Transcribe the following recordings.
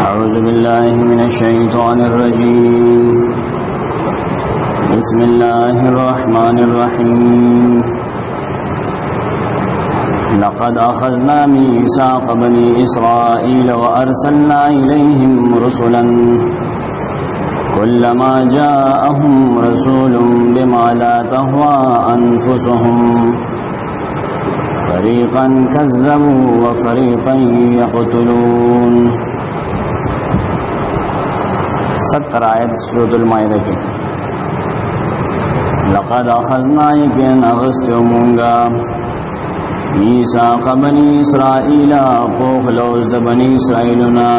أعوذ بالله من الشيطان الرجيم. بسم الله الرحمن الرحيم. لقد أخذنا ميثاق بني إسرائيل وأرسلنا إليهم رسلا كلما جاءهم رسول بما لا تهوى أنفسهم فريقا كذبوا وفريقا يقتلون. 70 آیت سورۃ المائدہ کی. لقد اخذنا یقین اغسطمونگا میثاق بنی اسرائیل پوخلوز د بنی اسرائیلنا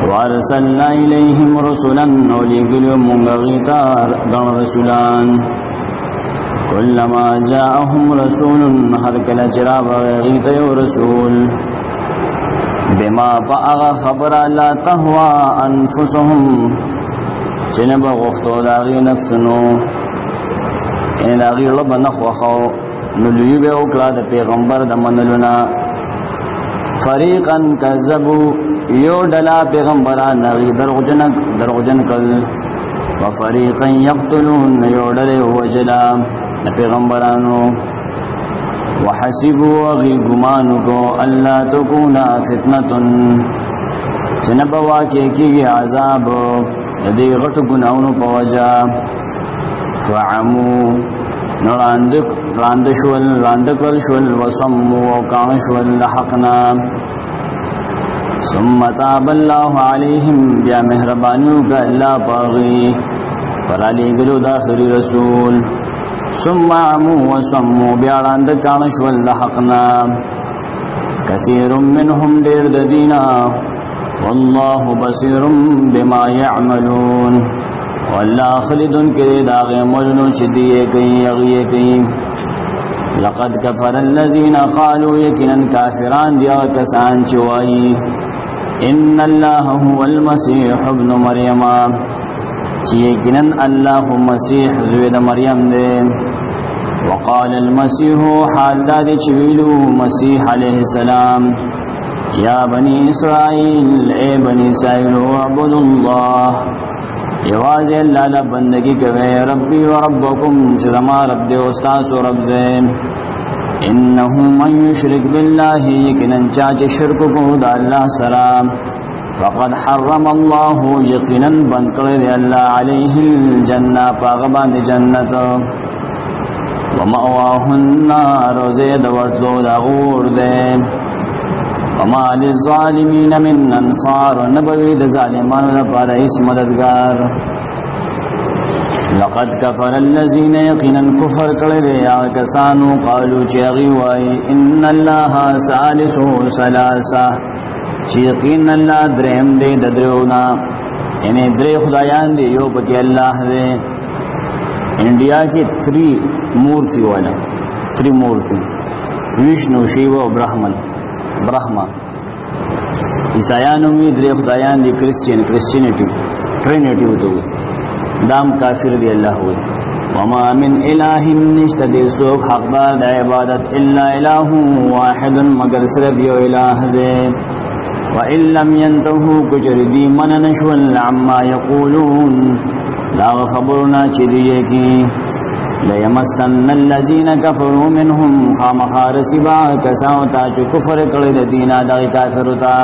وارسلنا الیہم رسلا اولیگلو مونگا غیتار گن رسولان کلما جاءهم رسول ہر کل چراب غیت رسول بما فاغ خبر لا تهوى انفسهم چنب غفتو داغی نفسنو ان داغی رب نخوخو نلویب اوکلا دا پیغمبر دا منلونا فریقا کذبو یو ڈلا پیغمبران ناغی درغجن کل وفریقا یقتلون یو ڈلے وجلا پیغمبرانو وحسبوا وغی گمانو کو اللہ تکونا فتنتن چنبوا کی عذاب دی غٹ گناونو پوجا فعمو راندکل شول وصمو وکانشول لحقنا ثم تاب اللہ علیہم بیا مہربانیو کا اللہ پاغی فرالی گلو داخری رسول ثم عمو وصمو بیاراند کانش واللحقنا کثیر منهم دیر ددینا واللہ بصیر بما یعملون واللہ خلدن کرے داغ ملنو چدیے کئی یغیے کئی. لقد کفر الذین قالوا یکنن کافران دیا کسان چوائی ان اللہ هو المسیح ابن مریم چیکنن اللہ مسیح زوید مریم دے. وقال المسیح حال داد چویلو مسیح علیہ السلام یا بنی اسرائیل اے بنی اسرائیل اعبدوا اللہ یواز اللہ لبندگی کوئے ربی و ربکم چزما رب دے استاس و رب دے. انہو من یشرک باللہ یکنن چاچ شرک کو دا اللہ سلام فقد حرم اللہ یقیناً بند کرد اللہ علیہ الجنہ پاغبان جنت ومأواہ النار زید ورطلو دا غور دے وما للظالمین من انصار نبوی دا ظالمان دا پارا اس مددگار. لقد کفر الذین یقیناً کفر کرد آکسانو قالو چیغی وائی ان اللہ ثالث ثلاثہ یقین اللہ درہم دے ددرونا یعنی درے خدایان دے یو پکی اللہ دے. انڈیا کی 3 مورتی والا 3 مورتی وشنو شیو برہما عیسائیانو میں درے خدایان دے کرسچینٹی ٹرینیٹی ہوتا ہوئی دام کافر دی اللہ ہوئی. وما من الہ نشت دے سوک حقدار دا عبادت الا الہ واحد مگر صرف یو الہ دے. وَإِن لَّمْ يَنْتَهُوا كُجْرِدِي مَنَ نَشْوَلْ عَمَّا يَقُولُونَ لا خبرنا چدیے کی لَيَمَسَّنَّ الَّذِينَ كَفَرُوا مِنْهُمْ خامخارسبا کساوتا چو کفر کرد دینا دا کافرتا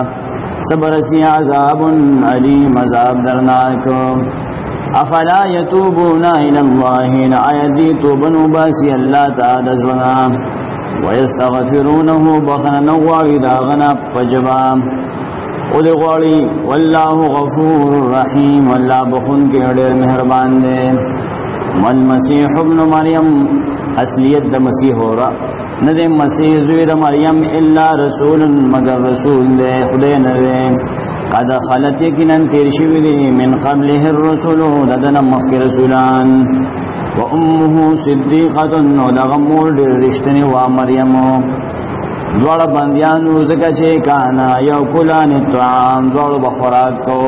صبرسی عذاب علیم عذاب درناک. افلا يتوبون الى الله نعيدي توبن باسی اللہ تا دزونا ويستغفرونه بخنا نواری داغنا پجبا ادغواری واللہ غفور رحیم واللہ بخون کے اڈیر مہربان دے. والمسیح ابن مریم اصلیت دا مسیح ہو رہا ندے مسیح زوید مریم الا رسول مگر رسول دے خدے ندے قد خلت یکنن تیرشوی دی من قبله الرسول ددن مخی رسولان و امه صدیقت و دغمور دیر رشتنی و مریمو دوار بندیانو زکا چے کانا یو کلان الطعام دوار بخوراک کو.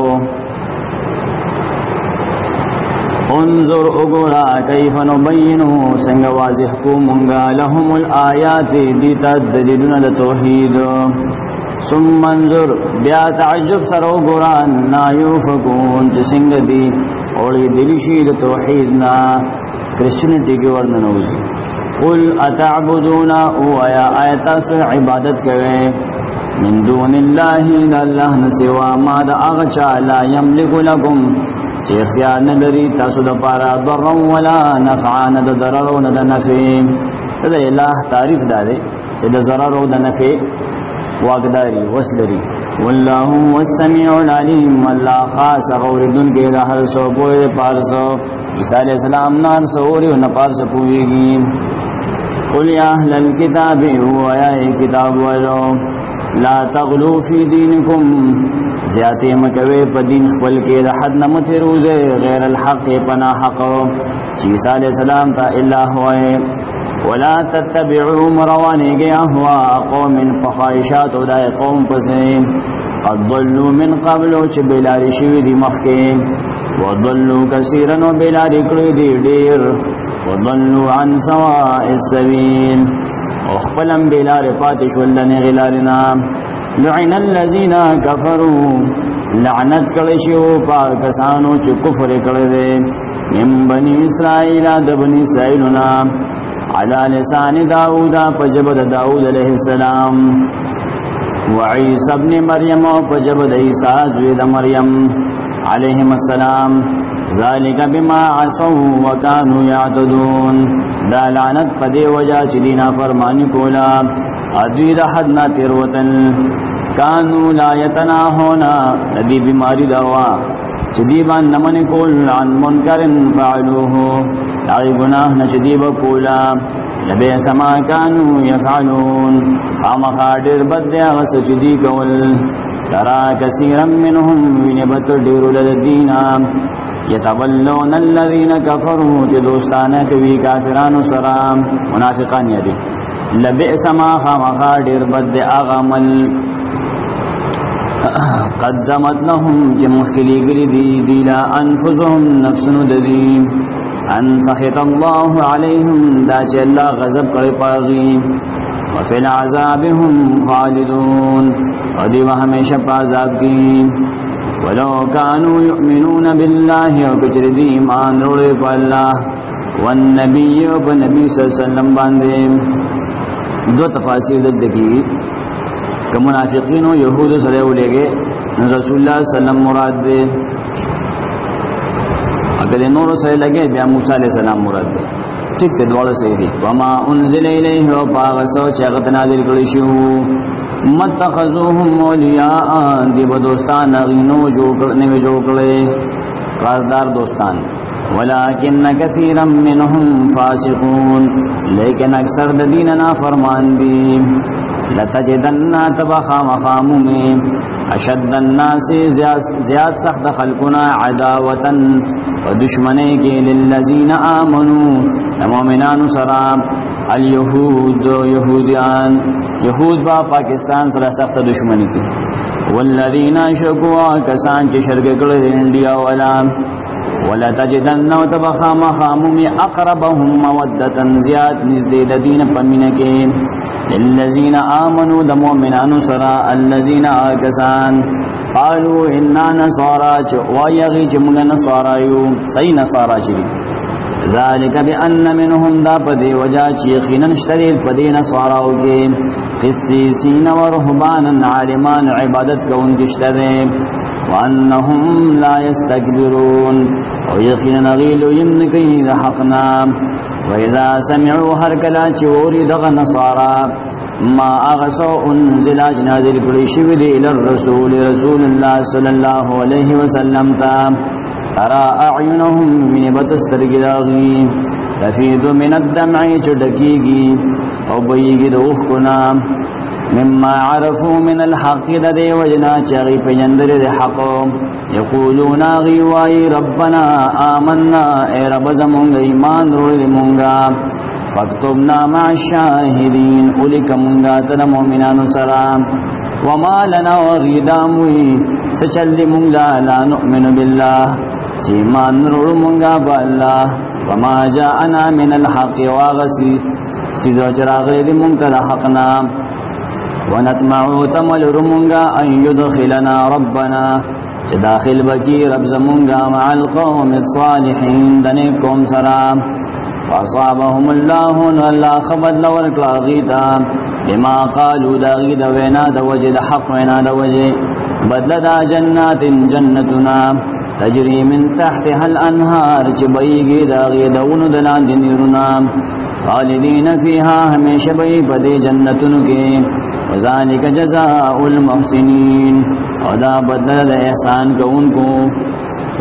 انظر اگورا کیف نبینو سنگ واضح کو منگا لهم الآیات دیتا دلیلون دا توحید ثم انظر بیا تعجب سرو قرآن نا یوفکون جسنگ دی اوڑی دلشی دا توحیدنا کرسچنٹی کی ورننوزی قل اتعبدون او آیا آیتا سو عبادت کرے من دون اللہ دا اللہ نسوا ما دا اغچا لا یملک لکم چی اختیار ندری تاسو دا پارا ضرا ولا نفعا ند ضرر و ند نفع دا الہ تعریف دارے دا ضرر و دا نفع واقداری وسلری واللہ والسمیع العلیم واللہ خاص غوردن کے دا حر سو پوئے پارسو عیسیٰ علیہ السلام نار سوری و نپارس پوئے گی قل یا اہل الكتاب ہوا یا کتاب ولو لا تغلو فی دینکم زیادتی مکوے پا دین خپل کے دا حد نمت روزے غیر الحق پنا حق عیسیٰ علیہ السلام تا اللہ ہوئے ولا تتبعوا مروانے گیا ہوا قوم فخائشات اولائے قوم پسیم قد ضلوا من قبل چھ بلاری شوی دی مخیم وضلوا کثیرا و بلاری کری دی دیر وضلوا عن سواء السبیل اخپلم بلار پاتش ولن غلارنا لعن الذین کفروا لعنت کلشیو پاکسانو چھ کفر کردے من بنی اسرائیل دبنی اسرائیلنا على لسان داود فجبد داود علیہ السلام وعیسی ابن مریم فجبد عیسی زوید مریم علیہم السلام ذالک بما عصوا وكانوا يعتدون دا لعنت پدے وجہ چدینا فرمانی کولا ادوید حدنا تیروتن کانو لا یتناہونا ندی بیماری دوا چدیبان نمن کول عن منکر فعلوہو داغی گناہ نشدیب کولا لبی سما کانو یفعلون آمخادر بدیا غسجدی کول ترا کثیرا منهم ونبت دیر لدینا یتولون الذین کفروا چی دوستانا کوی کافران سرام منافقان یدی لبی سما خامخادر بدیا آغامل قدمت لهم جمخلی گردی دیلا انفسهم نفسن ددیم ان سخط اللہ علیہم دا چی اللہ غضب کرے پاغی وفی العذاب هم خالدون ودی و ہمیشہ پازاب کی ولو کانو یؤمنون باللہ و کچر دی ایمان روڑے پا اللہ والنبی و پا نبی صلی اللہ علیہ وسلم باندے دو تفاصیل دل دکی کہ منافقین و یہود سرے ہو لے گے رسول اللہ صلی اللہ علیہ وسلم مراد دے اگر نور سے لگے بیا موسیٰ علیہ السلام مراد دے ٹھیک تے دوڑ سے دی وما انزل الیہ و پاغسو چاگت نازل کرشو متخذوهم اولیاء دی بدوستان اغینو نوی جو کرے رازدار دوستان ولیکن کثیرا منهم فاسقون لیکن اکثر دیننا فرمان دی لتجدن تبخا مخامومی اشد الناس زیاد سخت خلقنا عداوتا و دشمنے کے للذین آمنوا مومنان سرام الیہود یہودیان یہود با پاکستان سر سخت دشمنی کی والذین شکوا کسان چی شرک کرد انڈیا ولا تجدن و تبخا مخامومی اقربهم مودتا زیاد نزدید دین پمینکے للذین آمنوا دا مومنان سرا الذین آکسان قالوا انا نصارا ویغی چمگا نصارایو سی نصارا چلی ذالک بأن منهم دا پدی وجا چیخینا نشترید پدی نصاراو کے قسیسین و رہبانا عالمان عبادت کا ان کشترید وانهم لا يستكبرون ویخینا نغیلو یمنکی دا حقنا وَإِذَا سَمِعُوا هَرْكَلَا چِوَوْرِ دَغَ نَصَارَا مَا أَغَسَوْ أُنزِلَا جنازل قرشو دی للرسول رسول اللہ صلی اللہ علیہ وسلم تا ترى أعينهم من بتسترگداغی تفید من الدمع چڑکیگی او بیگی دوخکنا مما عرفوا من الحق دے وجنا چاگی پیندر دے حق یقولون غیوائی ربنا آمنا اے رب زمونگ ایمان روڑ مونگا فاکتبنا مع الشاہدین اولک مونگا تن مومنان سرام وما لنا وغیداموی سچل مونگا لا نؤمن باللہ سیمان روڑ مونگا با اللہ وما جاءنا من الحق واغسی سیزو چراغ دی مونگتا دا حقنا ونطمعو تمل رمونگا ان يدخلنا ربنا چه داخل بکی رب زمونگا مع القوم الصالحین دنکم سرام فاصابهم الله والله خبر لورک لاغیتا لما قالوا داغید وینا دا وجد حق وینا دا وجد بدل دا جنات جنتنا تجری من تحتها الانهار چه بیگی داغید وندلان دنیرنا خالدین فیها ہمیشہ بئی پدی جنتن کے وذالک جزاء المحسنین ودا بدل احسان کو ان کو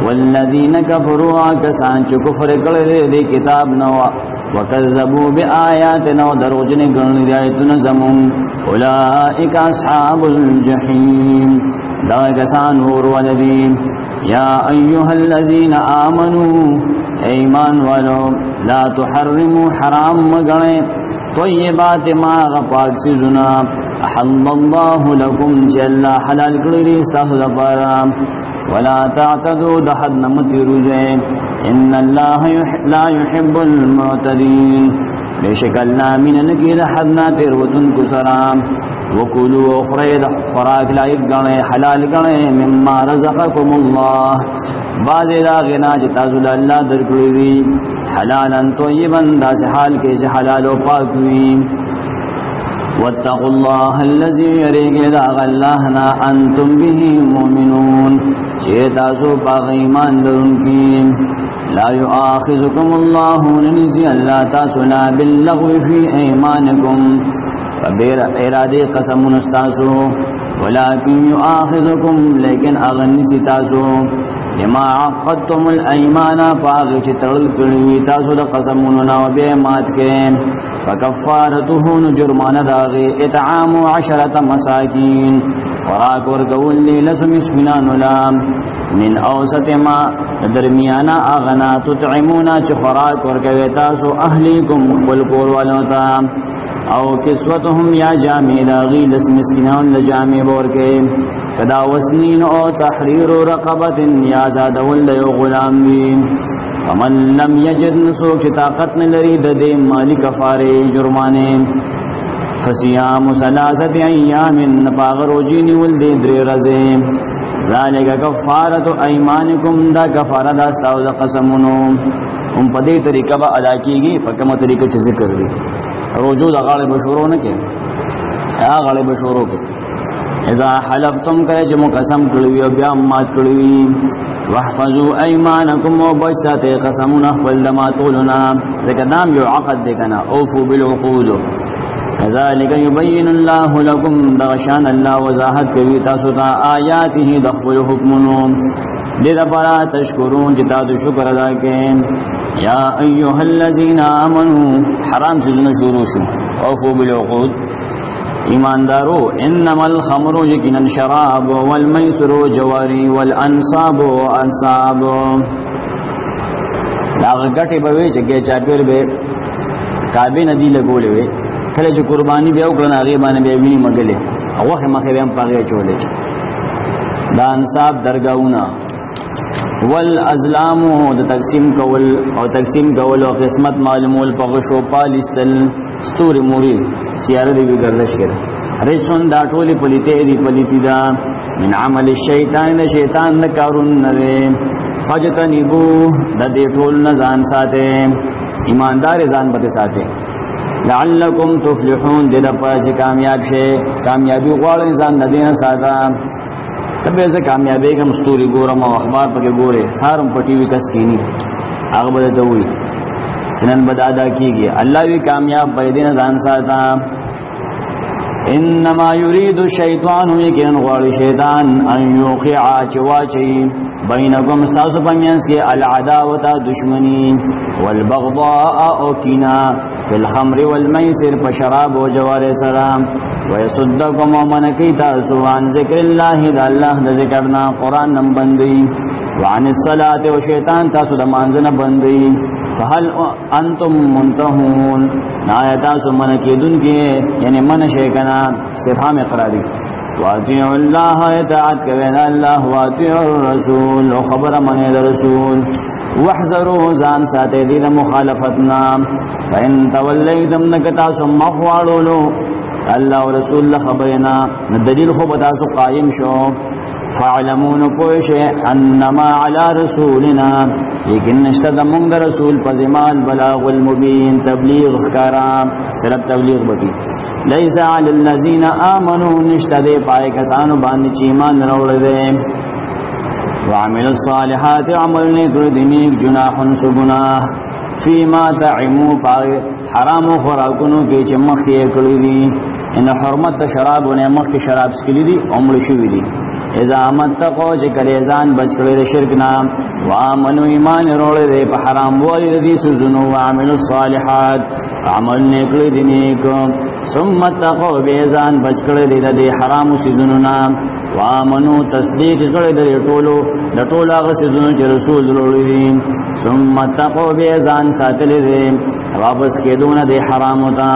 والذین کفروا کسان چو کفر کرے دی کتاب نوا وکذبوا بآیاتنا ودروجن گرن آیتنا زمون اولئک اصحاب الجحیم دا کسان اور ولدین یا ایها الذین آمنوا ایمان والو لا تحرموا حرام مگنے طیبات ما غپاک سزنا احل اللہ لکم چی اللہ حلال کری ساس دپارا ولا تعتدوا دحد نمتی رجے ان اللہ لا يحب المعتدین بے شک اللہ من نکی دحدنا تیروتن کسرام وکلوا اخرید خوراک لائق گنے حلال گنے مما رزقکم اللہ بعض راغنا جتازل اللہ درکڑی دی حلالا طیبا دا سے حال کے سے حلال و پاکوی واتقوا اللہ اللذی یریگ داغ اللہنا انتم به مومنون چیتازو پاق ایمان درن کی لا یؤاخذکم اللہ ننزی اللہ تاسونا باللغو فی ایمانکم فبیر ارادی قسم نستاسو ولیکن یؤاخذکم لیکن اغنسی تاسو لما عقدتم الایمان فاغی چی ترل کروی تاسو دا قسموننا و بیمات کے فکفارتو نجرمان داغی اطعام 10 مساکین وراک ورکول لی لسم اسمنان لام من اوسط ما درمیانا آغنا تطعمونا چی خوراک ورکوی تاسو اہلیکم خبالکور والوتا او کسوتهم یا جامع داغی لسم اسمنان لجامع بورکے کدا وسنین او تحریر رقبت یا زاد ولد یو غلام دی فمن لم یجد نسو کی طاقت نلری ددے مالی کفارے جرمانے فسیام 3 ایام نپاغر و جینی ولد در رزے ذالک کفارت ایمانکم دا کفارہ داستاو دا قسمونو ان پدی طریقہ با ادا کی گی پکم طریقہ چی ذکر دی روجو دا غالب شروع نکے یا غالب شروع کے اذا حلفتم کرے جمع قسم کروی و بیامات کروی وحفظوا ایمانکم و بچاتے قسمون اخبال دما طولنا ذکر نام یو عقد دیکنا اوفو بالعقود کذالک یبین اللہ لکم دغشان اللہ وضاحت کبی تاسوتا آیاته دخبل حکمنو لذا پرا تشکرون جتا تو شکر ادا کے یا ایوہ الذین آمنوا حرام سجن شروع شو اوفو بالعقود ایماندارو انما الخمر یقینا شراب والمیسر جواری والانصاب وانصاب داغ گٹی بوی چگے چاپیر بے کعبے ندی لگولے وے کله چې قربانی بیا وکړه هغه باندې بیا ویني مګلې هغه مخه بیا پاګه چولې دا انصاب درگاہونه والازلام د تقسیم کول او قسمت معلومول په غشو پالیستل ستوري موري سیاره دی ګردش کړه رسون دا ټولي پلیته دی پلیتی دا من عمل الشیطان شیطان نه کارون نه فجتنبو د دې ټول نه ځان ساته ایماندار ځان به ساته لعلکم تفلحون دې د پاجي کامیاب شي کامیابی غواړي ځان نه دینه ساده تبه زه کامیابی کوم ستوري ګورم او اخبار پکې ګوره سارم پټي وی کس کینی هغه به ته وي چنن بدادا کیږي الله وی کامیاب به دینه ځان ساته انما يريد الشيطان يكن غواړي شیطان ان يوقع چواچي بینکم استاسو پمینس کے العداوت دشمنی والبغضاء او کینا فی الخمر والمیسر پشراب و جوار سرام ویصدکم ومنکی تاسو عن ذکر اللہ دا اللہ دا ذکرنا قرآن نم بندی وعن الصلاة و شیطان تاسو دا مانزن بندی فهل انتم منتهون نایا تاسو منکی دن کے یعنی من شیکنا صفحہ میں قراری واتیعوا اللہ اطاعت کوین اللہ واتیعوا الرسول وخبر من رسول واحذروا زان ساتے دین مخالفتنا فإن تولیتم نکتاسو مخوالولو الله و رسول خبرنا دلیل خو بتاسو قائم شو فعلمون پوش انما علی رسولنا لیکن نشتا دا منگ رسول پزمان بلاغ المبین تبلیغ خکارا صرف تبلیغ بکی لیسا علی الذین آمنوا نشتا دے پائے کسانو باندی چیمان روڑ دے وعمل الصالحات عمل نیکر دنیک جناح سگناہ فیما تعمو پائے حرام خوراکنو کی چمخ کلی دی ان حرمت شراب و نعمخ کی شراب سکلی دی عمر شوی دی اذا متقو چکل ازان بچ کلی دی شرکنا وآمنو ایمان روڑ دے پا حرام بولی دی سزنو وعمل الصالحات عمل نیکلی دی نیکو ثم متقو بیزان بچ کلی دی حرام سزنونا وآمنو تصدیق کلی دی طول آغا سزنو چی رسول روڑی دی ثم متقو بیزان ساتلی دی واپس کے دون دی حرامتا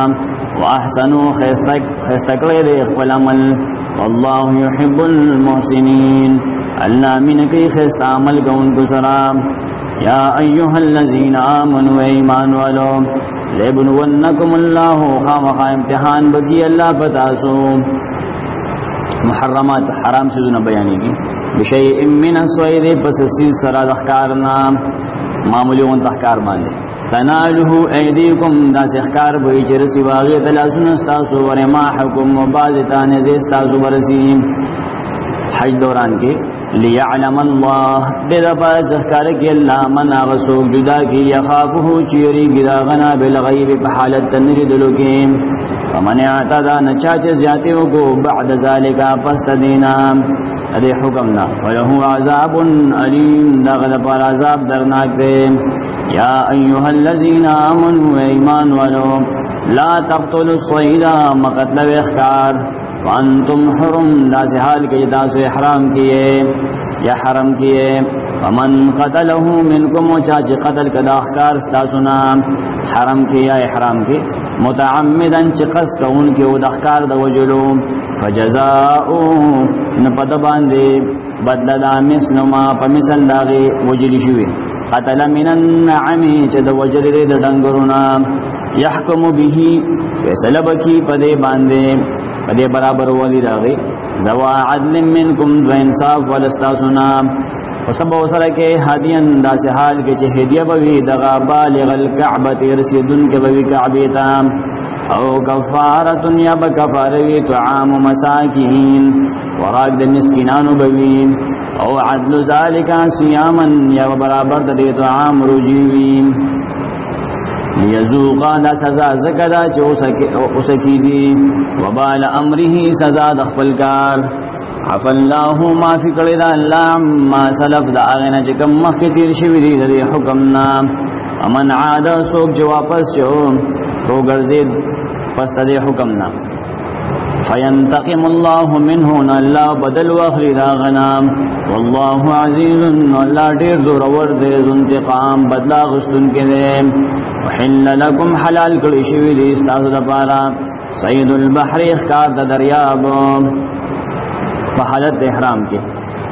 واحسنو خستکلی دی اخفل عمل واللہ یحب المحسنین اللہ من کی خست عمل کون کسرام یا ایوہ الذین آمنوا ایمان والو لیبنونکم اللہ خامخا امتحان بکی اللہ پتاسو محرمات حرام سیزونا بیانی کی بشیء من الصید پس سیز سرا دخکارنا معمولی اون تخکار باندے تنالہو ایدیکم دا سخکار بھئی چرسی واغی تلاسون استاسو ورماحکم و بازتان زیستاسو برسیم حج دوران کے لیعلم اللہ دیدہ پا سخکار کی اللہ من آغسوک جدا کی یخافہو چیری گداغنا بالغیب پحالت تنری دلوکیم ومن اعتدا نچاچ زیادیو کو بعد ذالکا پست دینا ادی حکمنا فلہو عذاب علیم داغد پر عذاب درناک دے یا ایوہ الذین آمنوا ایمان ولو لا تقتلوا الصید مقتل اخکار وانتم حرم دا سحال کے جتاسو احرام کیے یا حرم کیے ومن قتلہ منکم وچاچ قتل کدا اخکار ستاسونا حرم کیا احرام کی متعمدن چی قصد کون کی او دخکار دا وجلو فجزاؤ نپد باندے بدلدا مثل ما پمثل داغی وجلی شوی قتل من النعمی چی دا وجل دے دا ڈنگرنا یحکم بیہی فیصل بکی پدے باندے پدے برابر والی داغی زوا عدل منکم دو انصاف والستاسنا وسب وسر کے ہدین دا سے حال کے چہ ہدیہ بوی دغا بالغ الکعبۃ رسیدن کے بوی کعبیتا او کفارۃ یا بکفاروی طعام مساکین وراق د مسکینان بوی او عدل ذالک صیاما یا برابر د طعام رجیوی لیذوقا دا سزا زکدا چہ اسکی دی وبال امره سزا دخل کار عفا اللہ ما فی کڑی دا اللہ ما سلف دا آغینا چکم مخی تیر شوی دی دی حکمنا امن عادا سوک جو واپس چو تو گرزید پس دی حکمنا فینتقم اللہ منہون اللہ بدل واخلی دا غنام واللہ عزیز اللہ دیر زور ورد انتقام بدلا غستن کے دے وحل لکم حلال کڑی شوی دی استاذ دا پارا سید البحر اخکار دا دریاب فحالت احرام کے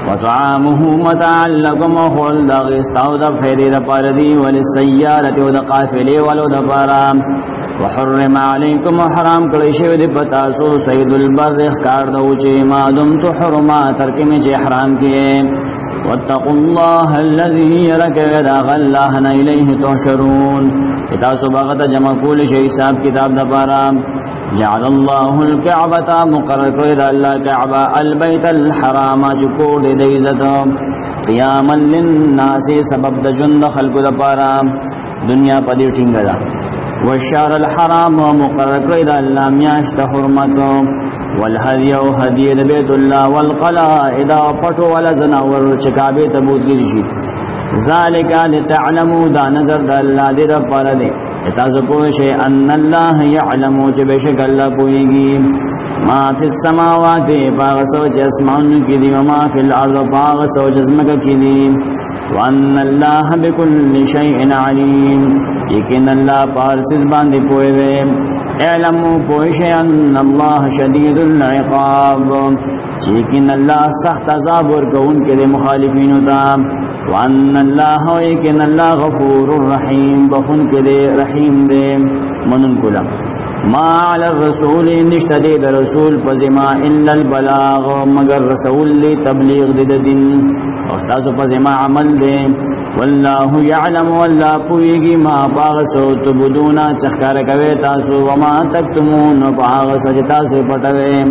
وطعامه متاعا لکم وخول دا غیستاو دا فیدی دا پاردی وللسیارتی و دا قافلی ولو دا پارا وحرم علیکم حرام کلیشو دی پتاسو سید البر اخکار دوچی ما دمت حرما ترکمی چی احرام کیے واتقوا اللہ اللذی یرک وداغ اللہنا الیہ تحشرون اتاسو باغت جمع کول شی حساب کتاب دا پارا جعل اللہ الكعبة مقرر کرد اللہ کعبہ البیت الحرام چکور دی عزت قیاما للناس سبب دا جند خلق دا پارا دنیا پدی ٹھنگ دا والشار الحرام مقرر کرد اللہ میاشت حرمت والهدی و هدی بیت اللہ والقلائد پٹو والزناور چکابی تبود گرشی ذالک لتعلمو دا نظر دا اللہ دی دا پارا دی اتازو پوشے ان اللہ یعلمو چے بشک اللہ پوئیگی ما فی السماوات پاغ سوچ اسمان کی دی وما فی الارض پاغ سوچ اسمک کی دی وان اللہ بکل شیئن علیم یقین اللہ پارسز باندی پوئے دے اعلمو پوشے ان اللہ شدید العقاب یقین اللہ سخت عذاب ورکون کے دے مخالفین تا وان اللہ یقین اللہ غفور الرحیم بخن کے دے رحیم دے منن کلا ما علی الرسول نشتدی در رسول پزما الا البلاغ مگر رسول لی تبلیغ د دین استاد پزما عمل دے والله يعلم والله پویږي ما باغسو تبدونا چخکار کوي تاسو وما تکتمون باغس تاسو پټوي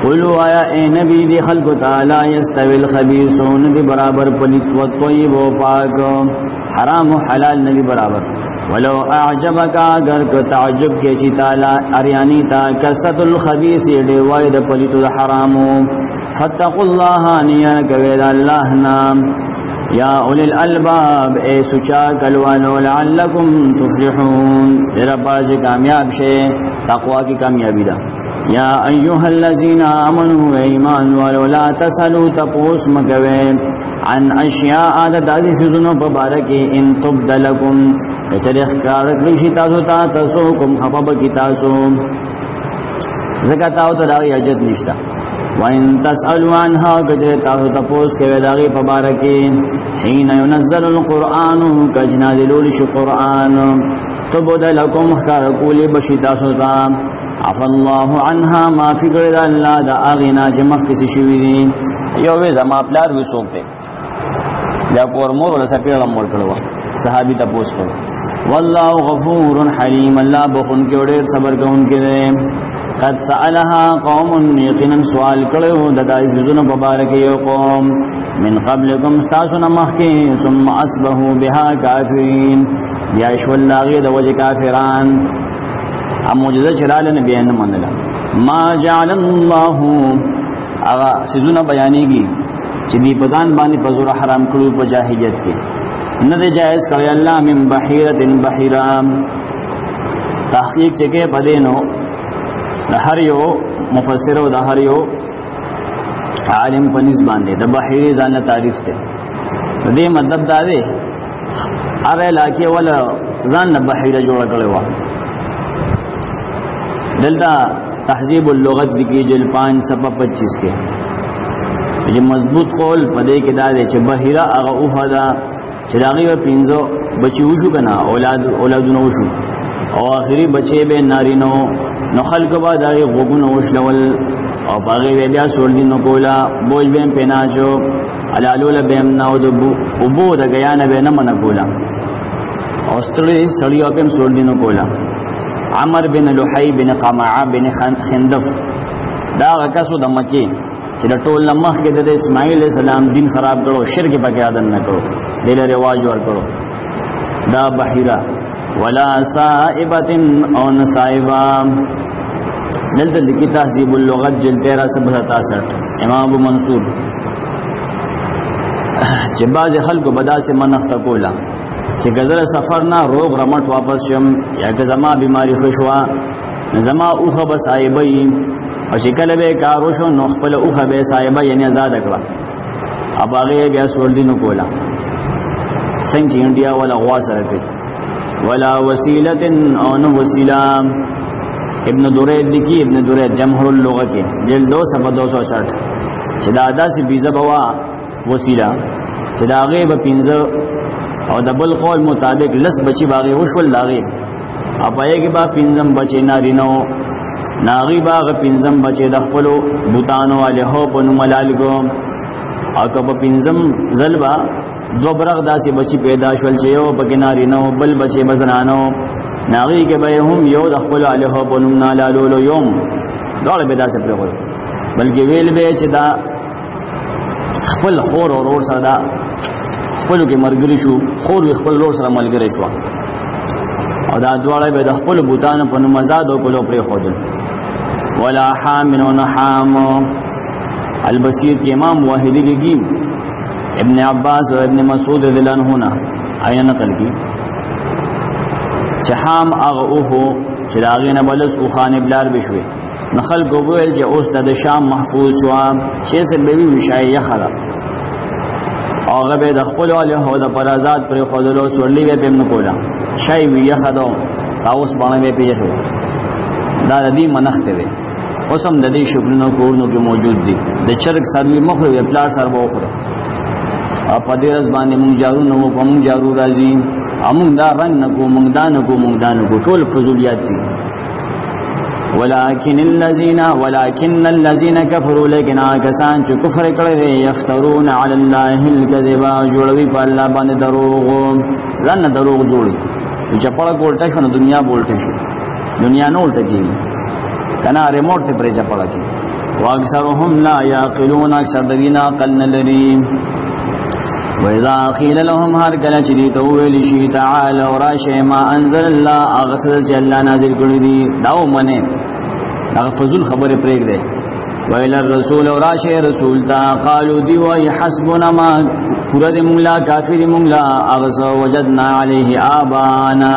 قولوا آیا اے نبی دی خلق تعالی یستوی الخبیثون دی برابر پلیت و طیب و پاک حرام و حلال ندی برابر ولو اعجبک اگر که تعجب کی چی تعالی اریانی تا کسرت الخبیث دی واید پلیت و حرامو فتقوا اللہ نیان کوید اللہ نام یا اولی الالباب اے سچا کلوانو لعلکم تفلحون دیرا بازی کامیاب شے تقوی کی کامیابی دا یا ایوہ الذین آمنوا ایمان ولو لا تسلوا تپوس مکوے عن اشیاء عادت آدھی سزنو پبارکی ان تبدلکم چرخ کارکلیشی تاسو تا تسوکم خفب کی تاسو زکتاو تا داغی عجت نشتا وَإِن تَسْأَلُوا عَنْهَا كَجْرِ تَاسُ تَپوس کے ویداغی پبارکی حین ينزل القرآن کجنازلول شی قرآن تبدلکم خارکولی بشی تاسو تا عفا اللہ عنها ما فکر دا اللہ دا آغینا چمخ کسی شوی دی یو ویزا ما پلار وی سوکتے یا پور مور ولا سپیڑا مور کروا صحابی تپوس کرو واللہ غفور حلیم اللہ بخون کے وڑیر صبر کون کے دے قد سألها قوم یقینا سوال کرو ددا عزیزون مبارک یو قوم من قبلکم استاسون مخی ثم اصبحوا بها کافرین بیاشو اللہ غید وجه کافران ام موجزه چرال نبیان منلا ما جعل اللہ اغا سیزون بیانیگی چی دی پزان بانی پزور حرام کرو پا جاہیت کے ند جائز کری اللہ من بحیرت بحیرام تحقیق چکے پدینو ہر یو مفسر و دا ہر یو عالم پنیز باندے دا بحیری زان تعریف تے دے مطلب دا دے ہر علاقے والا زان بحیرہ جوڑا کرے وا دلتا تحذیب اللغت لکی جل 525 کے جو مضبوط قول پدے کے دا دے چھ بحیرہ اغا اوفا دا چھ داغی و پینزو بچی وشو کنا اولادو نوشو او آخری بچے بے نارینو نو خلق با داغی غبون وشلول او باغی بیا سوردی نو کولا بوج بیم پیناچو علالولا بیم ناو دو بو دا گیانا بے نمن کولا او سڑیو پیم سوردی نو کولا عمر بن لحی بن قمعہ بن خندف دا غکسو دا مکی چی دا طول نمخ کے دا اسماعیل علیہ السلام دین خراب کرو شرک پا کے عدن نکرو دیل رواج ور کرو دا بحیرہ ولا صائبت او نصائبہ دلتا لکی تحذیب اللغت جل 1367 امام ابو منصور چی باز خلق بدا سے منخت کولا چی گذر سفر نا روغ رمٹ واپس شم یا گزما بیماری خوشوا نزما اوخا بسائبی و شکل بے کاروشو نخپل اوخا بے سائبی یعنی ازاد اکوا اب آگئی بیا سوردینو کولا سنچی انڈیا والا غواس رکھت ولا وسیلت اون وسیلہ ابن درید لکی ابن درید جمہر اللغہ کے جل 2/260 چدادا سے بیزہ بوا وسیلہ چداغی با پینزہ او دبل قول مطابق لس بچی باغی وشول داغی اپایے کے با پینزم بچے ناری نو ناغی باغ پینزم بچے دخپلو بوتانو والے ہو پنو ملال کو او کب پینزم ظلبہ دو برغ دا سی بچی پیدا شول چے یو پکناری نو بل بچے بزرانو ناغی کے بے ہم یو دخپلو علیہ پنم نالالولو یوم دوڑ بیدا سے پر خود بلکہ ویل بے چے دا خپل خور اور اور سر دا خپلو کے مرگری شو خور وی خپل لور سر ملگری شو او دا دوڑ بے دخپل بوتانو پنم ازادو کلو پر خود ولا حامن و نحام البصیر کے امام واحدی لگی ابن عباس و ابن مسعود رضی اللہ عنہ آیا نقل کی چحام اغعوہو چلاغین بلس اوخان بلار بشوی نخل کو بویل چه اوس دا شام محفوظ شوا چه سے بیوی وشای یخلا آغا بے دخپلو علیہو دا پرازاد پر خودلو سورلی بے پیم نکولا شای وی یخدو تاوس بانے بے پی یخو دا دی منخت دے اسم دا دی شکرنو کورنو کی موجود دی دا چرک سروی مخلو یا پلار سر با اخرو پا دیر از باندې مونگ جارو نو پا مونگ جارو رازی امون دا رنگ نکو مونگ دا نکو طول فضولیات دی ولكن الذين كفروا لكن آکسان چو کفر کرده یفترون علی اللہ الكذبا جوڑوی پا اللہ باند دروغ رن دروغ جوڑی چپڑا بولتا شو دنیا بولتا شو دنیا نولتا کی کنا ریموٹ تے پرے چپڑا کی واکثرهم لا یاقلون اکثر دوینا قلن لریم وَإِذَا قِيلَ لَهُمْ هَرْ كَلَ چِدِيتَ وَيْلِ شِي تَعَالَوْا رَاشِئ مَا أَنزَلَ اللَّهُ أَغَسَدَ چِ اللہ نازل کردی دی داو منے اگر فضول خبر پریک دے وَإِلَى الرَّسُولَ رَاشِئ رسول تا قالوا دیوائی حسبنا ما پورد مونگلا کافر مونگلا اغسا وجدنا علیہ آبانا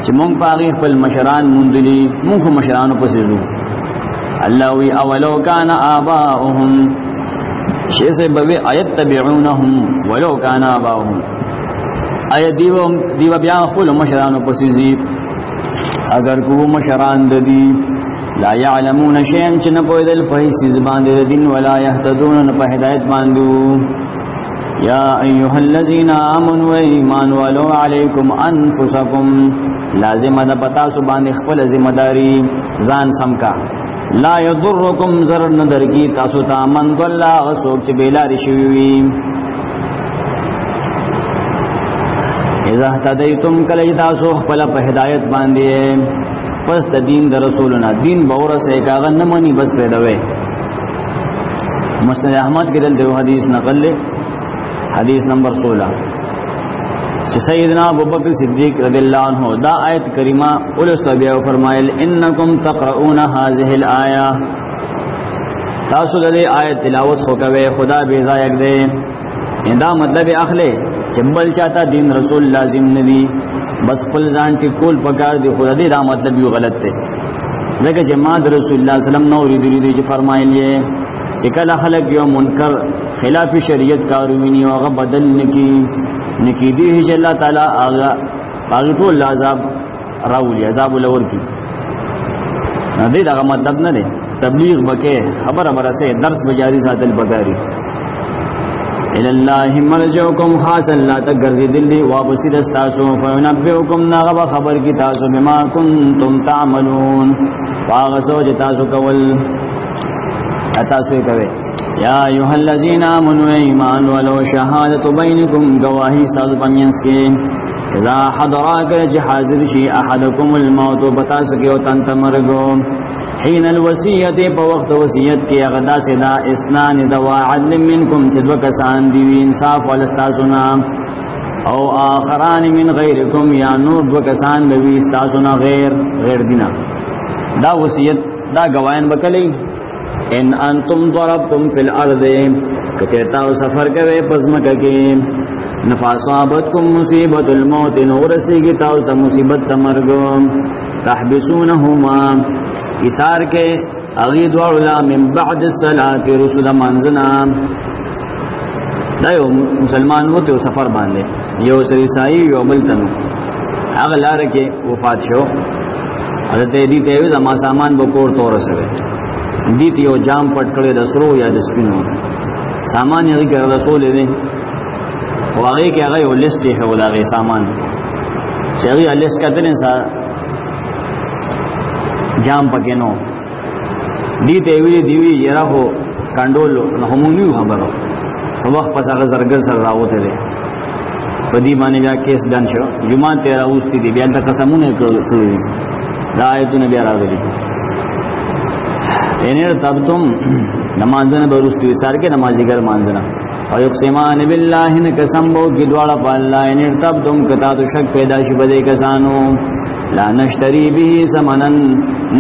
چی مونگ پاغی خپل مشران مندلی مونگ خو مشرانو پسیزو اللہ وی اولو کان آباؤهم شیسے بوی آیت تبعونهم ولو کان آباؤهم آیت دیو بیان خپل مشرانو پسیزی اگر کو مشران دی لا يعلمون شيئا چن پویدل فحیسی زبان دی دین ولا يهتدون نپا ہدایت باندو یا ایوها الذین آمنوا ایمان والو علیکم انفسکم لازم دا پتا سبان اخفل ذمداری زان سمکا لا یضرکم ضرر ندر کی تاسو تا من ضلا غسوک چی بیلاری شویوی اذا احتدیتم کلی تاسو اخفل پا ہدایت باندیے پس دا دین دا رسولنا دین باورس ایک آغا نمانی بس پیدوے مسند احمد کے دل دیو حدیث نقل لے حدیث نمبر 16 سیدنا ابو بکر صدیق رضی اللہ عنہ دا آیت کریمہ اولست بیاو فرمائل انکم تقرؤون هذه الآیہ تاسو دے آیت تلاوت خوکوے خدا بیزا یک دے دا مطلب اخلے چبل چاہتا دین رسول لازم ندی بس پل زان ٹکول پکار دی خدا دی دا مطلب یو غلط تے لیکن جماعت رسول اللہ صلی اللہ علیہ وسلم نوری دی جو فرمائل یہ چکل خلق یو منکر خلاف شریعت کاروینی وغا بدل نکی دی ہے اللہ تعالیٰ آگا تو اللہ عذاب راولی عذاب الور کی دی دا مطلب نہ دے تبلیغ بکے خبر برسے درس بجاری ذات البکاری الاللہ مرجعکم خاص اللہ تک گرزی دلی واپسی دستاسو فینبئکم ناغب خبر کی تاسو بما کنتم تعملون فاغسو جتاسو کول اتاسو کوئے یا ایوہ الذین آمنوا ایمان ولو شہادت بینکم گواہی استاذ پمینس کے اذا حضراک جی حاضر شی احدکم الموت بتا سکے و تنت مرگو حین الوسیت پا وقت وسیت کی اغدا سدا اسنان دوا عدل منکم چدو کسان دیوی انصاف والستاسونا او آخران من غیرکم یا نور دو کسان بوی استاسونا غیر دینا دا وسیت دا گوائن بکلی ان انتم ضربتم فی الارض کتیرتاو سفر کوئے پزمکہ کی نفاصابتکم مصیبت الموت نورسی کی تاو تا مصیبت تمرگو تحبسونہما اسار کے اغید وعلا من بعد الصلاة رسول منزنا دا یو مسلمان ہوتے ہو سفر باندے یو سریسائی یو بلتنو اغل آرکے وفات شو حضرت دیتے ہوئے زما سامان بکور تو رسوے دیتی یو جام پٹ کرے دسرو یا دسپینو سامان یغی کر رسول دے واغی کے اغی و لسٹ ہے وہ داغی سامان چیغی لسٹ کرتے ہیں سا جام پکینو دیتے دیوی یرا ہو کانڈولو نحمونیو خبرو سوخ پس آغا زرگر سر راوتے دے پدی بانے بیا کیس ڈن شو جماعت تیرا اوستی دی بیان تا قسمون کروی دا آیتو نبی آراغ دی اینیر تب تم نمازن بروستی سار کے نمازی گر مانزنا ویقسمان باللہ نکسم بو کی دوارا پا اللہ اینیر تب تم کتا تو شک پیدا شبدے کسانو لا نشتری بھی سمنن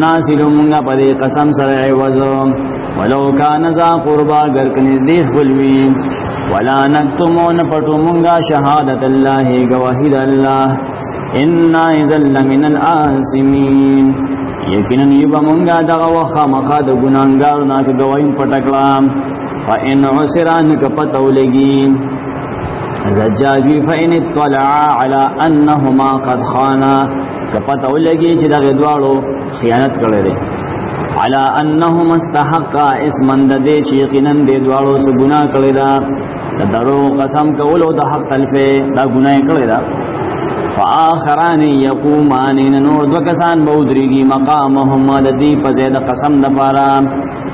ناسل منگا پدے قسم سر عوضو ولو کان ذا قربا گرکنز دیخ بلوی ولا نکتمون پتو منگا شہادت اللہ گواہد اللہ انا اذن لمن الآسمین یقیناً یبا منگا دغا وخا مخاد گنانگار ناک گوائن پتکلام فإن عسران کپتو لگی زجاجی فإن اطلعا على انہما قد خانا کپتو لگی چی دغی دوارو خیانت کرده علا انہم استحقا اسمن دے چی یقیناً دے دوارو سے گناہ کرده درو قسم کولو دا حق تلفے دا گناہ کرده فآخران یقومان نور دو کسان بودریگی مقامهم ددی پزید قسم دپارا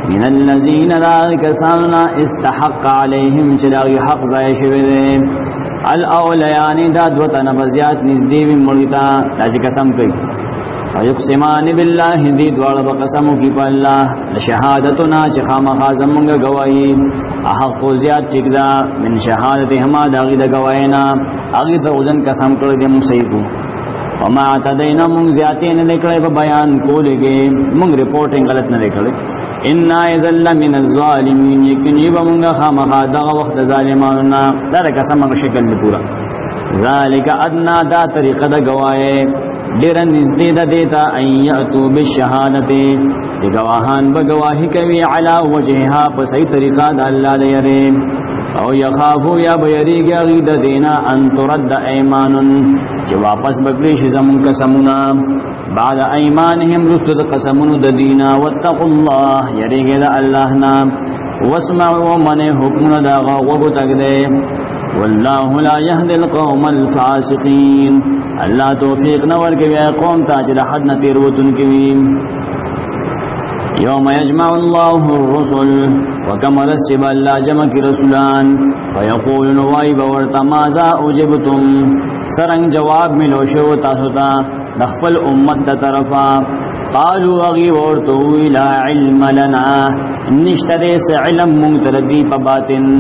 من الذین لا کساننا استحق علیہم چلاغی حق ضائع شویدے الاولیان دا دوتن بزیات نزدیوی ملتا تاچی قسم کئی فیقسمان باللہ دی دوار بقسمو کی پا اللہ لشہادتنا چخام خازمونگ گوائی احق و زیاد چکدا من شہادت ہما داغی دا گوائینا اگی تا اوزن قسم کردے مسیقو وما اعتدینا مونگ زیادین لکڑے با بیان کو لگے مونگ رپورٹنگ غلط نہ لکڑے انا اذن لمن الظالمین یکنی با مونگا خامخا دا وقت ظالماننا دا قسم شکل پورا ذالک ادنا دا طریقہ دا گوائے ډیر نزدې د دیتا ان یاتو بالشهادت چې گواهان به گواهی کوي علی وجهها په صحیح طریقه د الله لري او یخافو یا بیریږي غید دینا ان ترد ایمان چې واپس بکړي شي زمون قسمونه بعد ایمانهم رسد قسمونو د دینا واتقوا الله یریږي د الله نام واسمعوا من حکم دا غوغو تګده والله لا يهدي القوم الفاسقين الله توفیق نور کوي قوم ته چې حد نه تیروتون کوي يوم يجمع الله الرسل وكما رسب الله جمع رسولان ويقول نوائب ورطا ماذا اجبتم سرنگ جواب ملو شو تاسو ته نخپل امت د طرفا قالوا اغي ورتو لا علم لنا نشتري س علم مغتردي په باطن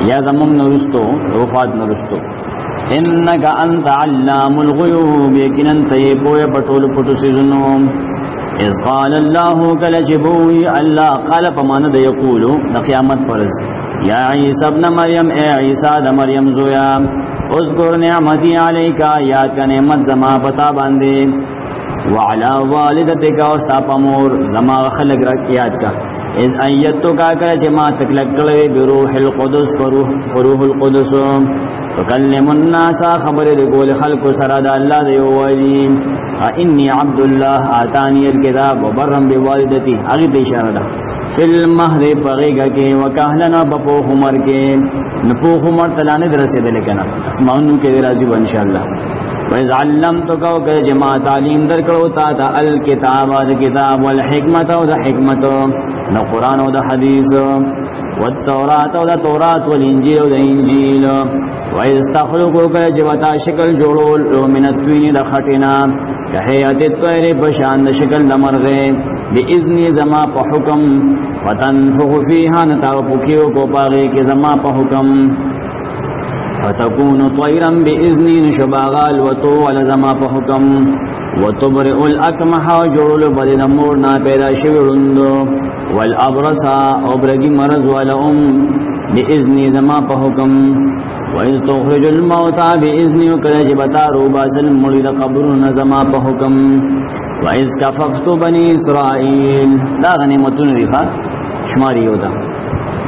یا زمون نرستو وفات نرستو انك انت علام الغيوب یقینا ته پوهه پټول پټو سيزنو اذ قال الله كلجبوي الله قال فمن ذا يقول قیامت فرض یا عیسی ابن مریم اے عیسی د مریم زویا اذكر نعمتي عليك یاد کا نعمت زما پتا باندې وعلى والدتك واستقامور زما خلق را یاد کا اذ ایتو کا کړه چې ما تکلک کړې بروح القدس فروح القدس تکلم الناس خبر دې ګول خلق سره د الله دی وایي انی عبد الله آتانی الكتاب وبرم بوالدتی هغه ته اشاره ده فل مهد پغیګه کې وکهلنا بپو عمر کې نپو عمر تلانه درسېدل کنه اسمانو کې راځي ان شاء الله وإذ علمتك وكجما تعلیم درکړو تا د الکتاب د کتاب والحکمت او د حکمت نو قران او د حدیث والتورات او د تورات والانجیل او د انجیل وإذ تخلقوا كجوتا شکل جوړول من الطين د خټینا کهیات الطير بشان د شکل د مرغه باذن زما په حکم فتنفخ فيها نتاو پوکیو کو پاغه کې زما په حکم فتكون طيرا باذن شباغال وتو ولزما په حکم وتبرئ الاكمح وجرل بدن مورنا پیدا شویلند والابرص ابرگی مرض ولهم باذن زما په حکم وإذ تخرج الموتى باذن وكلجبتا روباسل مريد قبر نزما په حکم وإذ كففت بني اسرائيل دا غنیمتون ریخا شماری ہوتا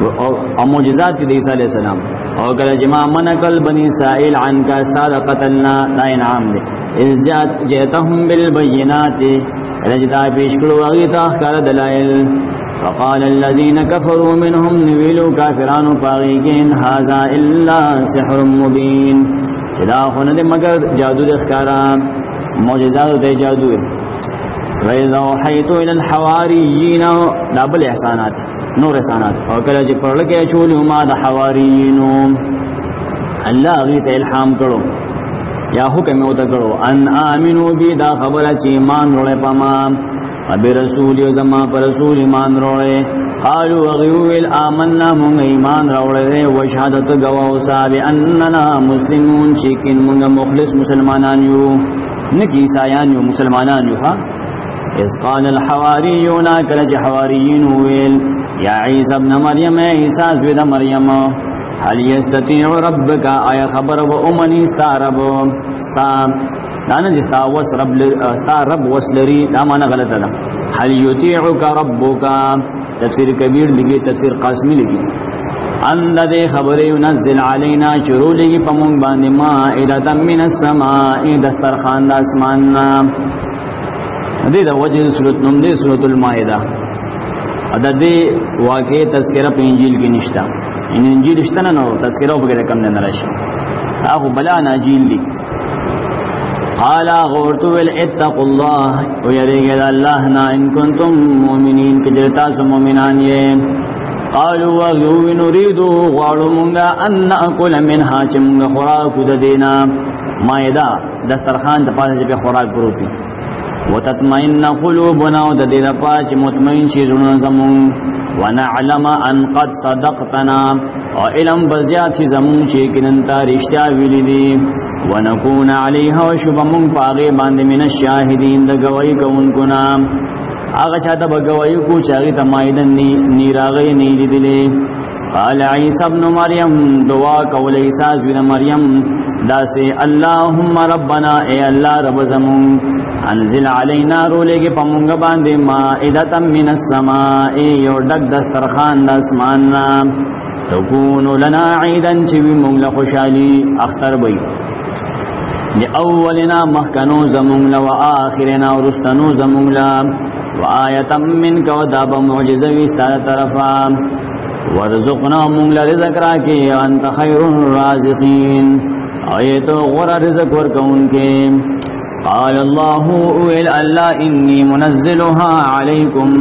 او معجزات دی عیسی علیہ السلام او کله جما منکل بنی اسرائیل عن کا استاد قتلنا دا انعام دے اذ جاءتهم بالبينات رجدا پیش کړو هغه ته ښکار دلائل فقال الذين كفروا منهم نويلوا كافرون باغيين هذا الا سحر مبين چدا خونه مگر جادو ښکارا معجزات دی جادو وإذا وحيت الى الحواريين دبل احسانات نور احسانات او کله چې پرل کې چول ما د حواریینو الله غي ته الهام کړو یا حکم او ته کړو ان امنو بي دا خبره چې ایمان وروړې پما ابي رسول یو زما پر رسول ایمان وروړې قالوا غيول آمنا مون ایمان وروړې او شهادت گواو صاحب اننا مسلمون چې کین مونږ مخلص مسلمانان یو نکی عیسایان یو مسلمانان یو ها اذ قال الحواريون كلج حواريين ويل یا عیسی ابن مریم عیسی ابن مریم هل یستطيع ربک آیا خبر و امنی استعرب استا دانا جستا وس رب استا رب وسلری دا معنی غلط ده هل یطيعک ربک تفسیر کبیر لګي تفسیر قاسمی لګي ان دې خبره ينزل علينا چرولږي پمون باندې مائده من السماء دسترخوان د اسمان دې د وجه سورۃ نوم دې سورۃ المائده ادا دې واقع تذکرہ په انجیل کې نشتا ان انجیل شته نه نو تذکرہ په کې کم نه راشي هغه بلا انجیل دي قال غورت اتقوا الله ويرجى الله ان كنتم مؤمنين كجرتا مؤمنان يه قالوا وغيو نريد غالمونغا ان ناكل منها چمغ خوراک ددینا مائده دسترخوان ته پاسه به خوراک پروتي وتطمئن قلوبنا وددیر پاچ مطمئن شي زړونه زمون ونعلم ان قد صدقتنا وعلم بزيات زمون چې کیننتا رښتیا ویلي دي ونكون عليها وشبمون پاغي باندې من الشاهدين د گواہی کوونکو نام هغه چاته بګوي کو چاغي تمایدن نی راغي نی لیدلې قال عيسى ابن مريم دعا کول عيسى ابن مريم داسه اللهم ربنا اے الله رب زمون انزل علينا رولګه پمونګ باندې مائده من السماء یو ډک دسترخوان د اسمان نام تكون لنا عيدا چې موږ له خوشالي اختر وي لاولنا مخکنو زمون له واخرنا ورستنو زمون له وآیتا منک و داب معجزوی ستار طرفا ورزقنا مونگ لرزق راکی انت خیر الرازقین آیتو غور رزق ورکون کے قال اللہ اویل اللہ انی منزلها علیکم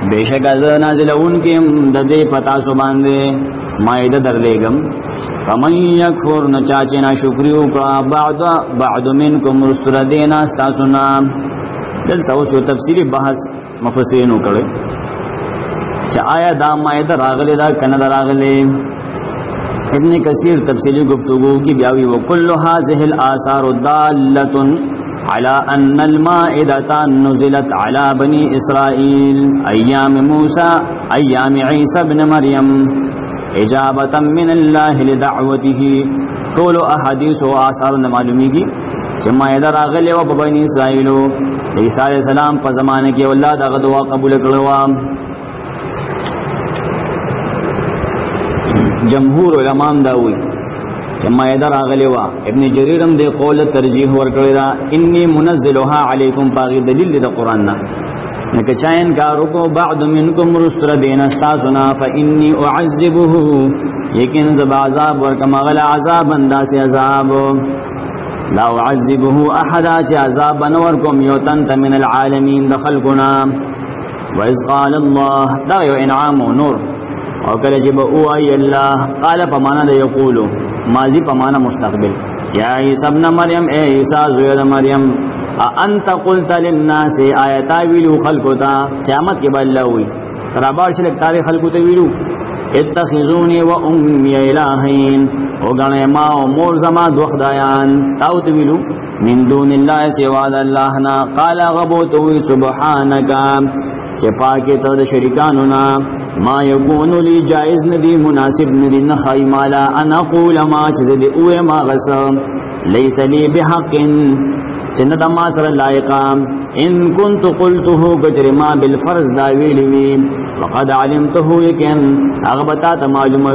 بیشک از نازلون کم ددے پتا سو باندے مائدہ در لیگم فمن یکفر نچاچنا شکریو بعد منکم رستر دینا ستاسونا دلته اوس تفصیلی بحث مفسرین وکړي چې آیا دا مائده راغله دا کنه راغله ابن کثیر تفصیلی گفتگو کی بیاوی وکل هذه الاثار داله على ان المائده نزلت على بني اسرائيل ايام موسى ايام عيسى ابن مريم اجابه من الله لدعوته طول احاديث و آثار معلومیږي چې مائده راغله و په بني اسرائيلو عیسی علیہ السلام په زمانه کې اولاد هغه دعا قبول کړو جمهور علماء دا وی چې مائده راغلی و ابن جریر هم د قول ترجیح ورکړی دا انی منزلها علیکم باغی دلیل د قران نه نکه چاین کارو کو بعد منکم رستر دین استاسنا فانی اعذبه یقین ذ عذاب ورکما غل عذاب انداس عذاب لا اعذبه احد عذاب نوركم يوتنت من العالمين دخلكنا واذ قال الله دا یو انعام و نور او کله چې به او ای الله قال فمانا ده یقول ماضی فمانا مستقبل یا عیسی ابن مریم اے عیسی زوی د مریم انت قلت للناس آیات ویلو خلقتا قیامت کې بل وی ترابار شلک تاریخ خلقته ویلو اتخذوني و امي الهين او غنه ما او مور زما دو خدایان تاوت ویلو من دون الله سوا الله نا قال غبوت سبحانك چې پاکه ته شریکانو نا ما يكون لي جائز ندي مناسب ندي نخای مالا انا اقول ما چې دې اوه ما غسم ليس لي بحق چنه ما سره لایقا ان كنت قلته كجرما بالفرض دا ویلوی فقد علمته يكن اغبتا معلومه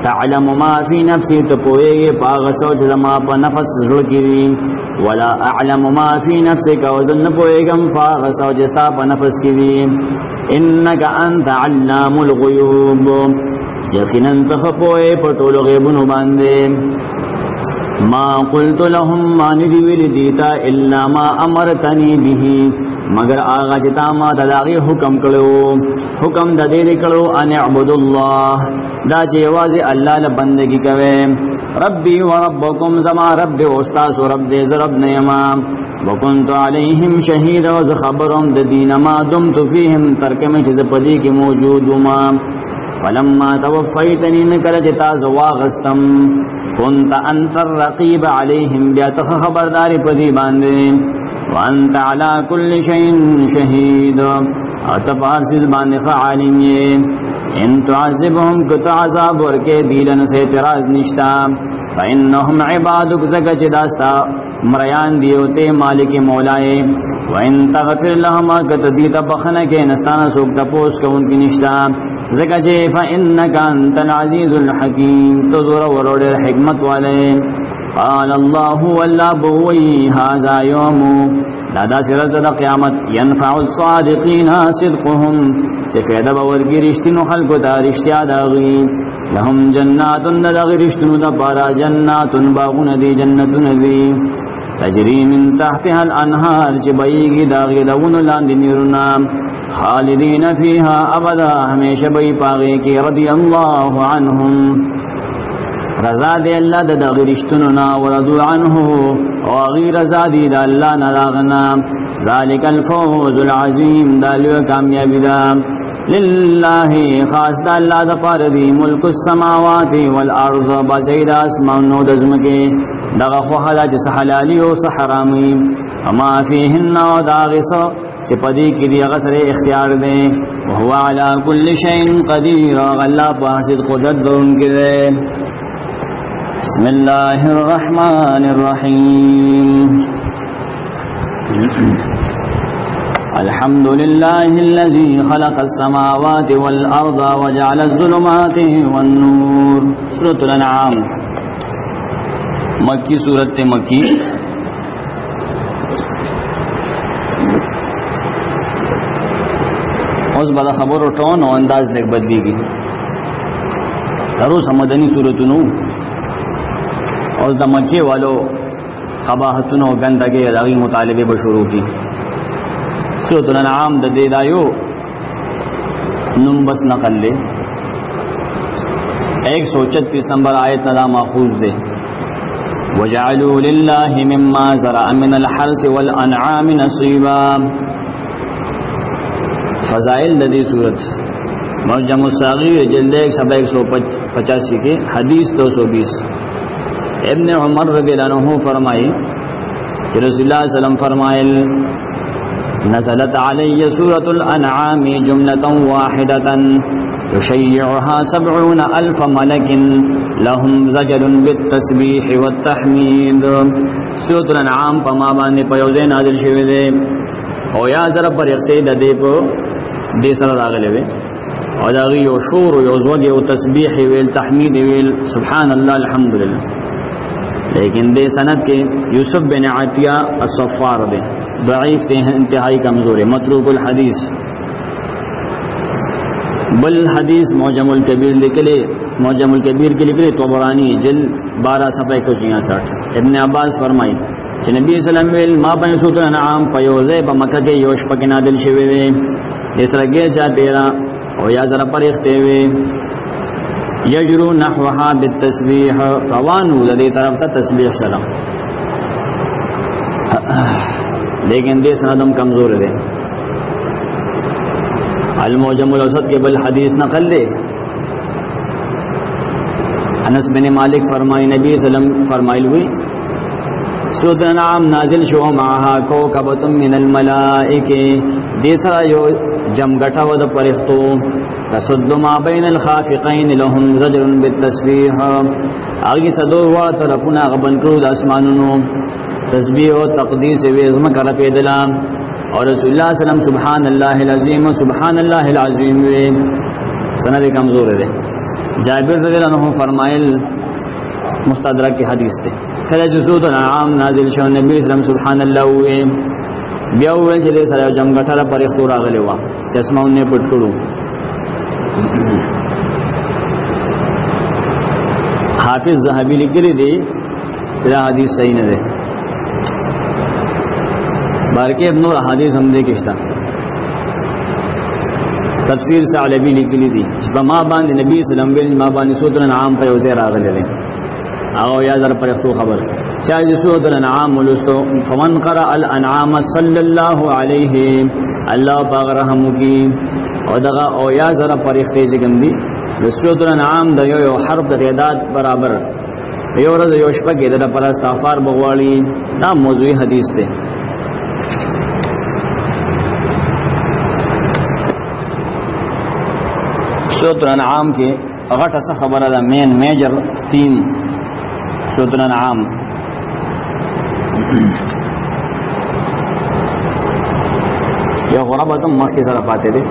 تعلم ما في نفسي تپوي پاغ سوچ زما په نفس زړه کې ولا اعلم ما في نفسك وزن پويګم پاغ سوچ ستا په نفس کې انك انت علام الغيوب یقینا تخپوي په ټولو غیبونو باندې ما قلت لهم ما ندی ویل دیتا الا ما امرتنی به مگر آغا چتا ما تداغی حکم کړو حکم د دې کړو ان اعبد الله دا چې واځي الله له بندگی کوي ربي وربكم زما رب او استاد رب دې رب نیما وكنت عليهم شهيدا وخبرهم د دین ما دمت فيهم ترکمه چې پدې کې موجود ما فلما توفيتني نکره چې تاسو واغستم كنت انت الرقيب عليهم بياتخ خبرداري پدی باندې وانت على كل شيء شهيد اتبار سید باندې فعالین ان تعذبهم کت عذاب ورکه دیلن سے اعتراض نشتا فانهم عبادك زکه چې داستا مریان دیوته مالک مولای وان تغفر لهم کت دی تبخنه کې نستانه سوک تپوس کوونکی نشتا زکه چې فانك انت العزيز الحكيم تزور ورور حکمت والے قال الله والله بوي هذا يوم دادا سرت د قیامت ينفع الصادقين صدقهم چې فایده باورګی رښتینو خلکو ته رښتیا داغي لهم جنات دغه رښتینو د بارا جنات باغون دي جنتون دي تجری من تحتها الانهار چې بهیږي د هغې لونو لاندې نهرونه خالدین فیها ابدا همیشه به یې په هغې کې رضی الله عنهم رضا دی الله د دغه رښتونو نه ورضوا عنه او هغې رضا دي د الله نه د هغه نه ذلک الفوز العظیم دا لویه کامیابي ده لله خاص د الله د پاره دی ملک السماوات والارض بازید اسمانو د ځمکې دغه خو حالا چې حلالي او حرامي اما فيهن او داغسو چې پدې کې دی هغه سره اختیار دی او هو علی کل شیء قدیر الله په هر قدرت درونکي دی بسم الله الرحمن الرحیم الحمد لله الذي خلق السماوات والأرض وجعل الظلمات والنور سورة الانعام مکی سورت مکی اوس بدا خبر ټون او انداز لیک بدلیږي تروس مدنی سورتونو اوس د مکی والو قباحتونو غندګي راغي مطالبه به شروع کی سورۃ الانعام د دې دایو نوم بس نقل لے 136 نمبر آیت ندا ماخوذ دے وجعلوا لله مما زرع من الحرث والانعام نصيبا فضائل د دې سورۃ معجم الصغیر جلد 185 کے حدیث 220 ابن عمر رضی اللہ عنہ فرمائے کہ رسول اللہ صلی اللہ علیہ وسلم فرمائے نزلت علی سورة الانعام جملة واحدة يشيعها 70,000 ملك لهم زجر بالتسبيح والتحمید سورة الانعام پا ما باندې پیوزے نازل شوی دے او یا ضرب پر اختید دے پا دے سر راغلے وے او داغی یو شور یو زوگ یو تسبیح ویل تحمید ویل سبحان اللہ الحمدللہ لیکن دے سند کے یوسف بن عطیہ الصفار دے ضعیف تے انتہائی کمزور ہے متروک الحدیث بل حدیث معجم الکبیر لکلے معجم الکبیر کے لکلے طبرانی جلد 12 صفحہ 166 ابن عباس فرمائی کہ نبی صلی اللہ علیہ وسلم ما بین سورۃ الانعام پیوزے پا مکہ کے یوش پک نادل شوی دے اس رگے چا پیرا او یا ذرا پر اختیوے یجرو نحوها بالتسبیح روانو لدی طرف تا تسبیح سلام لیکن دے سندم کمزور دے المعجم الاوسط کے بل حدیث نقل لے انس بن مالک فرمائی نبی صلی اللہ علیہ وسلم فرمائی لوئی سورۃ الانعام نازل شو معها کوكبۃ من الملائکہ دیسرا یو جمگٹا ود پرختو تصد ما بین الخافقین لهم زجر بالتسبیح آگی صدور وا طرفنا غبن کرو د اسمانونو تسبیح و تقدیس ویزم کر پیدلا اور رسول اللہ صلی اللہ علیہ وسلم سبحان اللہ العظیم سبحان اللہ العظیم وی سند کمزور ہے جابر رضی اللہ عنہ فرمائل مستدرک کی حدیث تے کله جسود الانعام نازل شو نبی صلی اللہ علیہ وسلم سبحان اللہ وی بیا ویل چې سره جام غټه پر اختور راغلی و اسماءونه پټ کړو حافظ ذهبی لیکلی دی دا حدیث صحیح نه ده بارکه ابن احادیث هم دې کېشتا تفسیر ثعلبی لیکلی دی چې ما باندې نبی صلی الله علیه وسلم ما باندې سورۃ الانعام په یوځای راغلی دی او یا در پر اختو خبر چا سورۃ الانعام ولستو فمن قرأ الانعام صلی الله علیه الله باغ رحم کی او دغه او یا زره پر اختې جګم دی د سورۃ الانعام د یو حرف د تعداد برابر یو ورځ یو شپه کې د پر استغفار بغواړي دا موضوعي حدیث دی سورۃ الانعام کې غټه څه خبره ده مین میجر تھیم سورۃ الانعام یا غربت مخی سره پاتے دے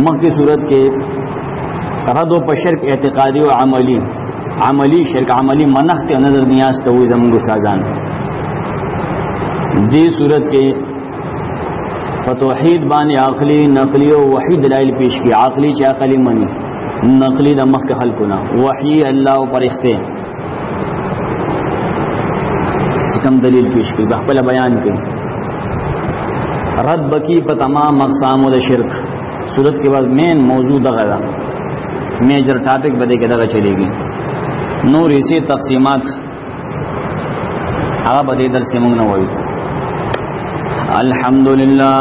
مخی صورت کے رد و پشرک اعتقادی و عملی شرک عملی منخت نظر نیاز توی زمین گستازان دی صورت کے فتوحید بانی عقلی نقلی و وحی دلائل پیش کی عقلی چی عقلی منی نقلی دا مخ خلقنا وحی اللہ پر اختے کوم دلیل پیش کړي خپل بیان کړي رد بکی په تمام اقسام د شرک صورت کے بعد مین موضوع دغه دا میجر ٹاپک بده کې دغه چلیږي نور اسی تقسیمات هغه بده درس موږ نه وایو الحمدلله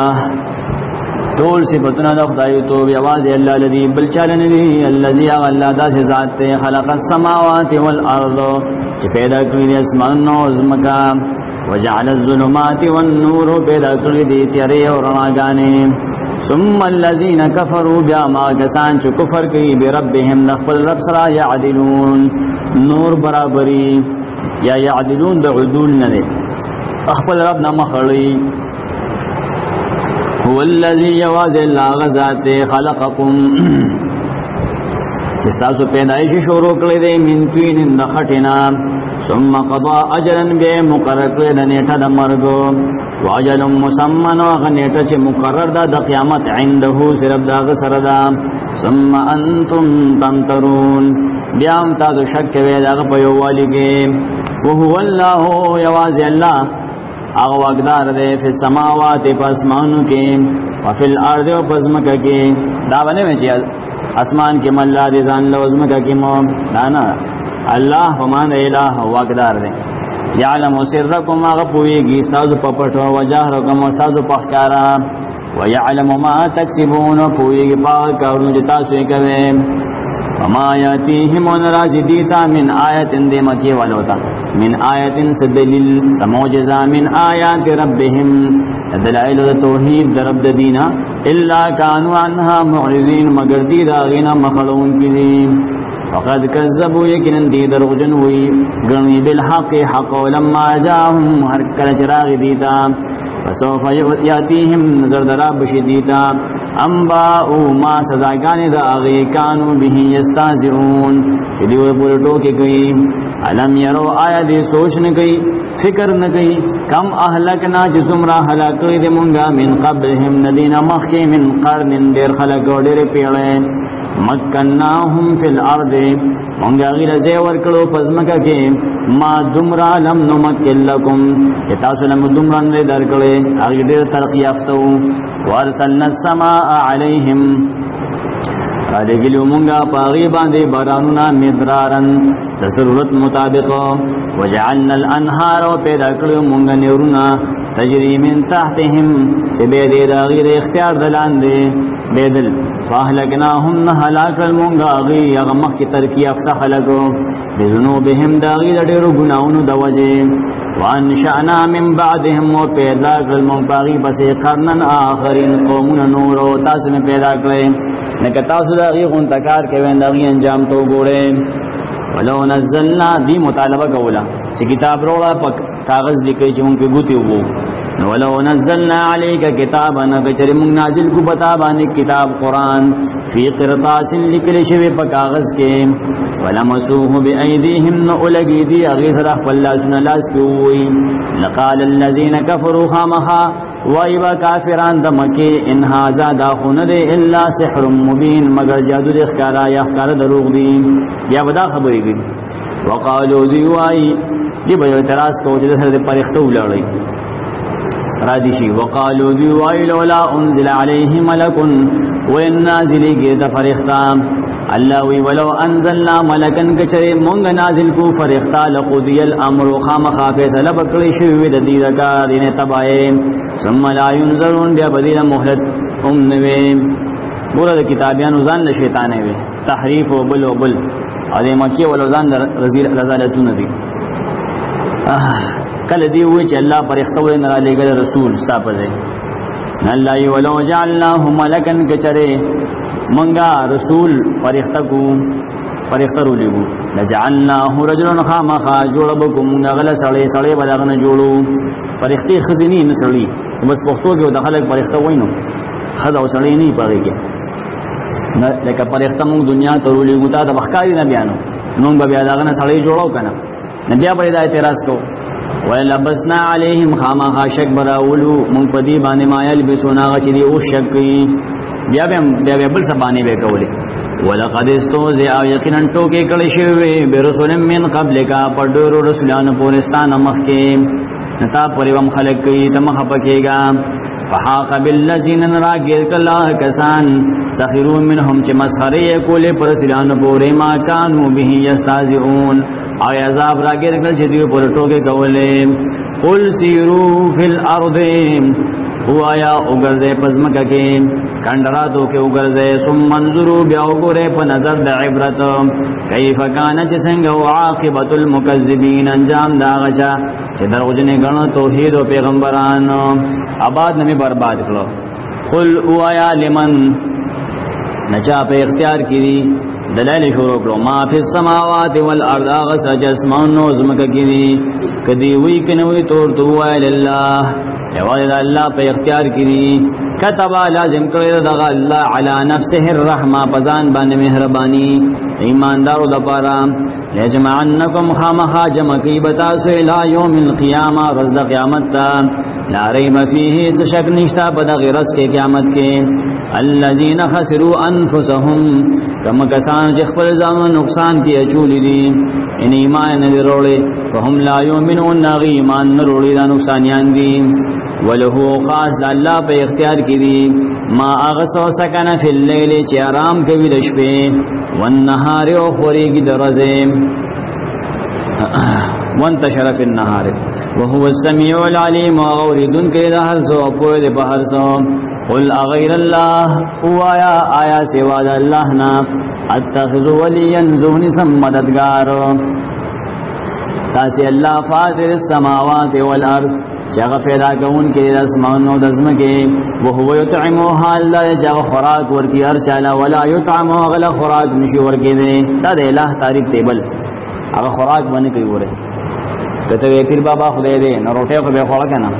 ټول صفاتنا د خدای تو بیاواز الله الذي بل چالن دی الذي الله ذات ذات خلق السماوات والارض چې پیدا کړی د اسمان او زمکا وجعل الظلمات والنور پیدا کړی دی تیارې او رڼاګانې ثم الذين كفروا بما كسان چې کفر کوي بربهم نخل رب سره يعدلون نور برابرۍ یا يعدلون د عدول نه دی خپل رب نه مخړی هو الذي يواز الله غزات خلقكم چې تاسو پیدایش شروع کړی دی من طين نخټینا ثم قضى اجرا به مقرر کړی د نیټه د مرګ واجل مسمى غنیټه چې مقرر ده د قیامت عنده صرف دا سره ده ثم انتم تمترون بیا هم تاسو شک کوي دا په یووالي کې وهو الله یواز الله هغه واقدار دی په سماوات په اسمانو کې او په الارض او پزمکه کې دا باندې چې اسمان کې مله دي ځان له پزمکه کې مو دانا الله ومان الہ واقدار دی یعلم سرکم غفویږي استاذ په پټو وجهرکم استاذ په ښکارا ويعلم ما تکسبون پویږي په کارونو چې تاسو یې کوي وما یاتیهم نرازدیتا من آیت اندمکی ولوتا من آیت سدلیل سموجزا من آیات ربهم دلائل توحید رب دینا الا كانوا عنها معرضین مگر دی داغینا مخلون کی دی فقد كذبوا يكن دي دروغجن وي غني بالحق حق ولما جاءهم هر کله چراغ دیتا فسوف ياتيهم نظر دراب شديدا انباء ما سزاګان دا اغي كانوا به يستهزئون دې وې پورټو کې کوي علم يرو آیا دې سوچ نه کوي فکر نه کوي کم اهلکنا جسمرا هلاک دې مونږه من قبلهم ندینا مخکې من قرن ډېر خلک ډېر پیړې مکناهم فی الارض مونږه غیر زی ورکړو پزمکه کې ما دمرا لم نمکل لكم تاسو لم دمرا نه درکړې هغه ډېر ترقی یافتو ورسلنا السماء عليهم راځګلو مونږه پاغي باندې بارانونه مدرارن د ضرورت مطابق وجعلنا الانهار پیدا کړو مونږه نهرونه تجری من تحتهم چې به دې د غیر اختیار دلاندې بدل فاهلكناهم هلاك المنغاغي يغمخ کی ترکی افتح لگو بذنوبهم داغی ډیرو گناہونو د وجه وانشأنا من بعدهم وپیدا کړل مون باغی پس قرنن آخرین قومون نور او تاسو نه پیدا کړل نک تاسو داغی غون تکار کوي داغی انجام تو ګوره ولو نزلنا دی مطالبه کولا چې کتاب روړه په کاغذ لیکي چې مونږ په ګوتی وو ولو نزلنا عليك كتابا کچری مونږ نازل کو بتا باندې کتاب قران فی قرطاس لکل شوی په کاغذ کې ولمسوه بأيديهم نولگی دی اغیث رح فلاسنا لاس کوئی لقال الذين كفروا خامخا وایبا کافران دمکی ان هذا داخون دے الا سحر مبین مگر جادو دے اخکارا یا اخکار دروغ دی یا بدا خبری گی وقالو دی وائی دی بیو اعتراض کو جدہ سر دے پرختو لڑی رادشی وقالو دی وائی لولا انزل علیہ ملکن وین نازلی گید فرختا اللہ وی ولو انزلنا ملکن کچرے مونگ نازل کو فرختا لقضی الامر خام خافیس لبکلی شوید دیدکار انہیں تبائے ثم لا ينظرون بیا بدیل محلت امنوے بولا دا کتابیان وزان دا شیطانے وی تحریف و بل و بل ادھے مکی والوزان دا رزالتون دی کل دی ہوئی چی اللہ پر اختوئے نرا لے گل رسول ساپر دے اللہ ولو جعلناہ ملکن کچرے منگا رسول پر اخترو لگو لجعلناہ رجلن خامخا جوڑبکو منگا غل سڑے بداغن جوڑو پر اختی خزنی نسڑی بس پختو کے دخلق پر اختوئی نو خدا و سڑی نہیں پاگے کے لیکن پر اختمون دنیا ترو لگو تا دا بخکاری نبیانو نون با بیاداغن سڑی جوڑو کنا نبیا پر دا اعتراض کو وَلَبَسْنَا عَلَيْهِمْ خَامَخَا شَكْ بَرَاوُلُو مُنْفَدِي بَانِ مَا يَلْبِسُونَا غَچِدِي او شَكْ بیا بل سبانی بے کولی وَلَقَدْ اسْتُهْزِئَ یقیناً ٹوکے کڑی شوی برسول من قبل کا پڑھو رسولان پورستان مخ کے نتا پوری وم خلق کی تم خپکیگا فحاق بالذین راگیر کلا کسان سخروا منهم چه مسخری کولی پرسیلان پوری ما کانو به یستازعون او عذاب راگیر کل چه دیو پر ٹوکے کولے قل سیرو فی الارض هو آیا اگرزے پزمکا کے کندراتو کے اگرزے ثم منظرو بیا اگرے پا نظر دا عبرت کیف کانا چه سنگو عاقبت المکذبین انجام دا غچا چه دروجنے گرن توحید و پیغمبران آباد نمی برباد کرو قل او آیا لمن نچا پہ اختیار کی دی دلائل شروع کرو ما فی السماوات والارض آغس جسمان نوزمک کی دی کدی وی کنوی طور تو آیا للہ یوالد اللہ پہ اختیار کی دی کتبا لازم کرد دغا اللہ علی نفسه الرحمہ پزان بان مہربانی ایماندارو دپارا لیجمعنکم خامخا جمکی بتاسو الى یوم القیامہ رزد قیامت تا لا ریب فیہ سشک نشتا پدغ رس کے قیامت کے الذین خسروا انفسهم کم کسان جخبر زمان نقصان کی اچولی دی ان ایمان ندی روڑے فهم لا یومنون ناغی ایمان نروڑی دا نقصانیان دی ولہو خاص دا اللہ پہ اختیار کی دی ما اغسو سکن فی اللیل چی آرام کبی دشپے والنہار و خوری کی درزے وانتشر فی النہار وهو السمیع العلیم وغوردن کے دا حرسو اپوید پہرسو قل اغیر اللہ اوایا آیا سوا دا اللہ نا اتخذ ولیا ذہن سم مددگار تاسی اللہ فاطر السماوات والارض چاگا پیدا کون کے اسمان و دزم کے وہو یطعمو حال دا چاگا خوراک ورکی ارچالا ولا یطعمو اغلا خوراک نشی ورکی دے دا دے الہ تاریک تیبل اگا خوراک بنی کئی ورے کتوی پیر بابا خدای دے نا روٹے خو بے خوراک نا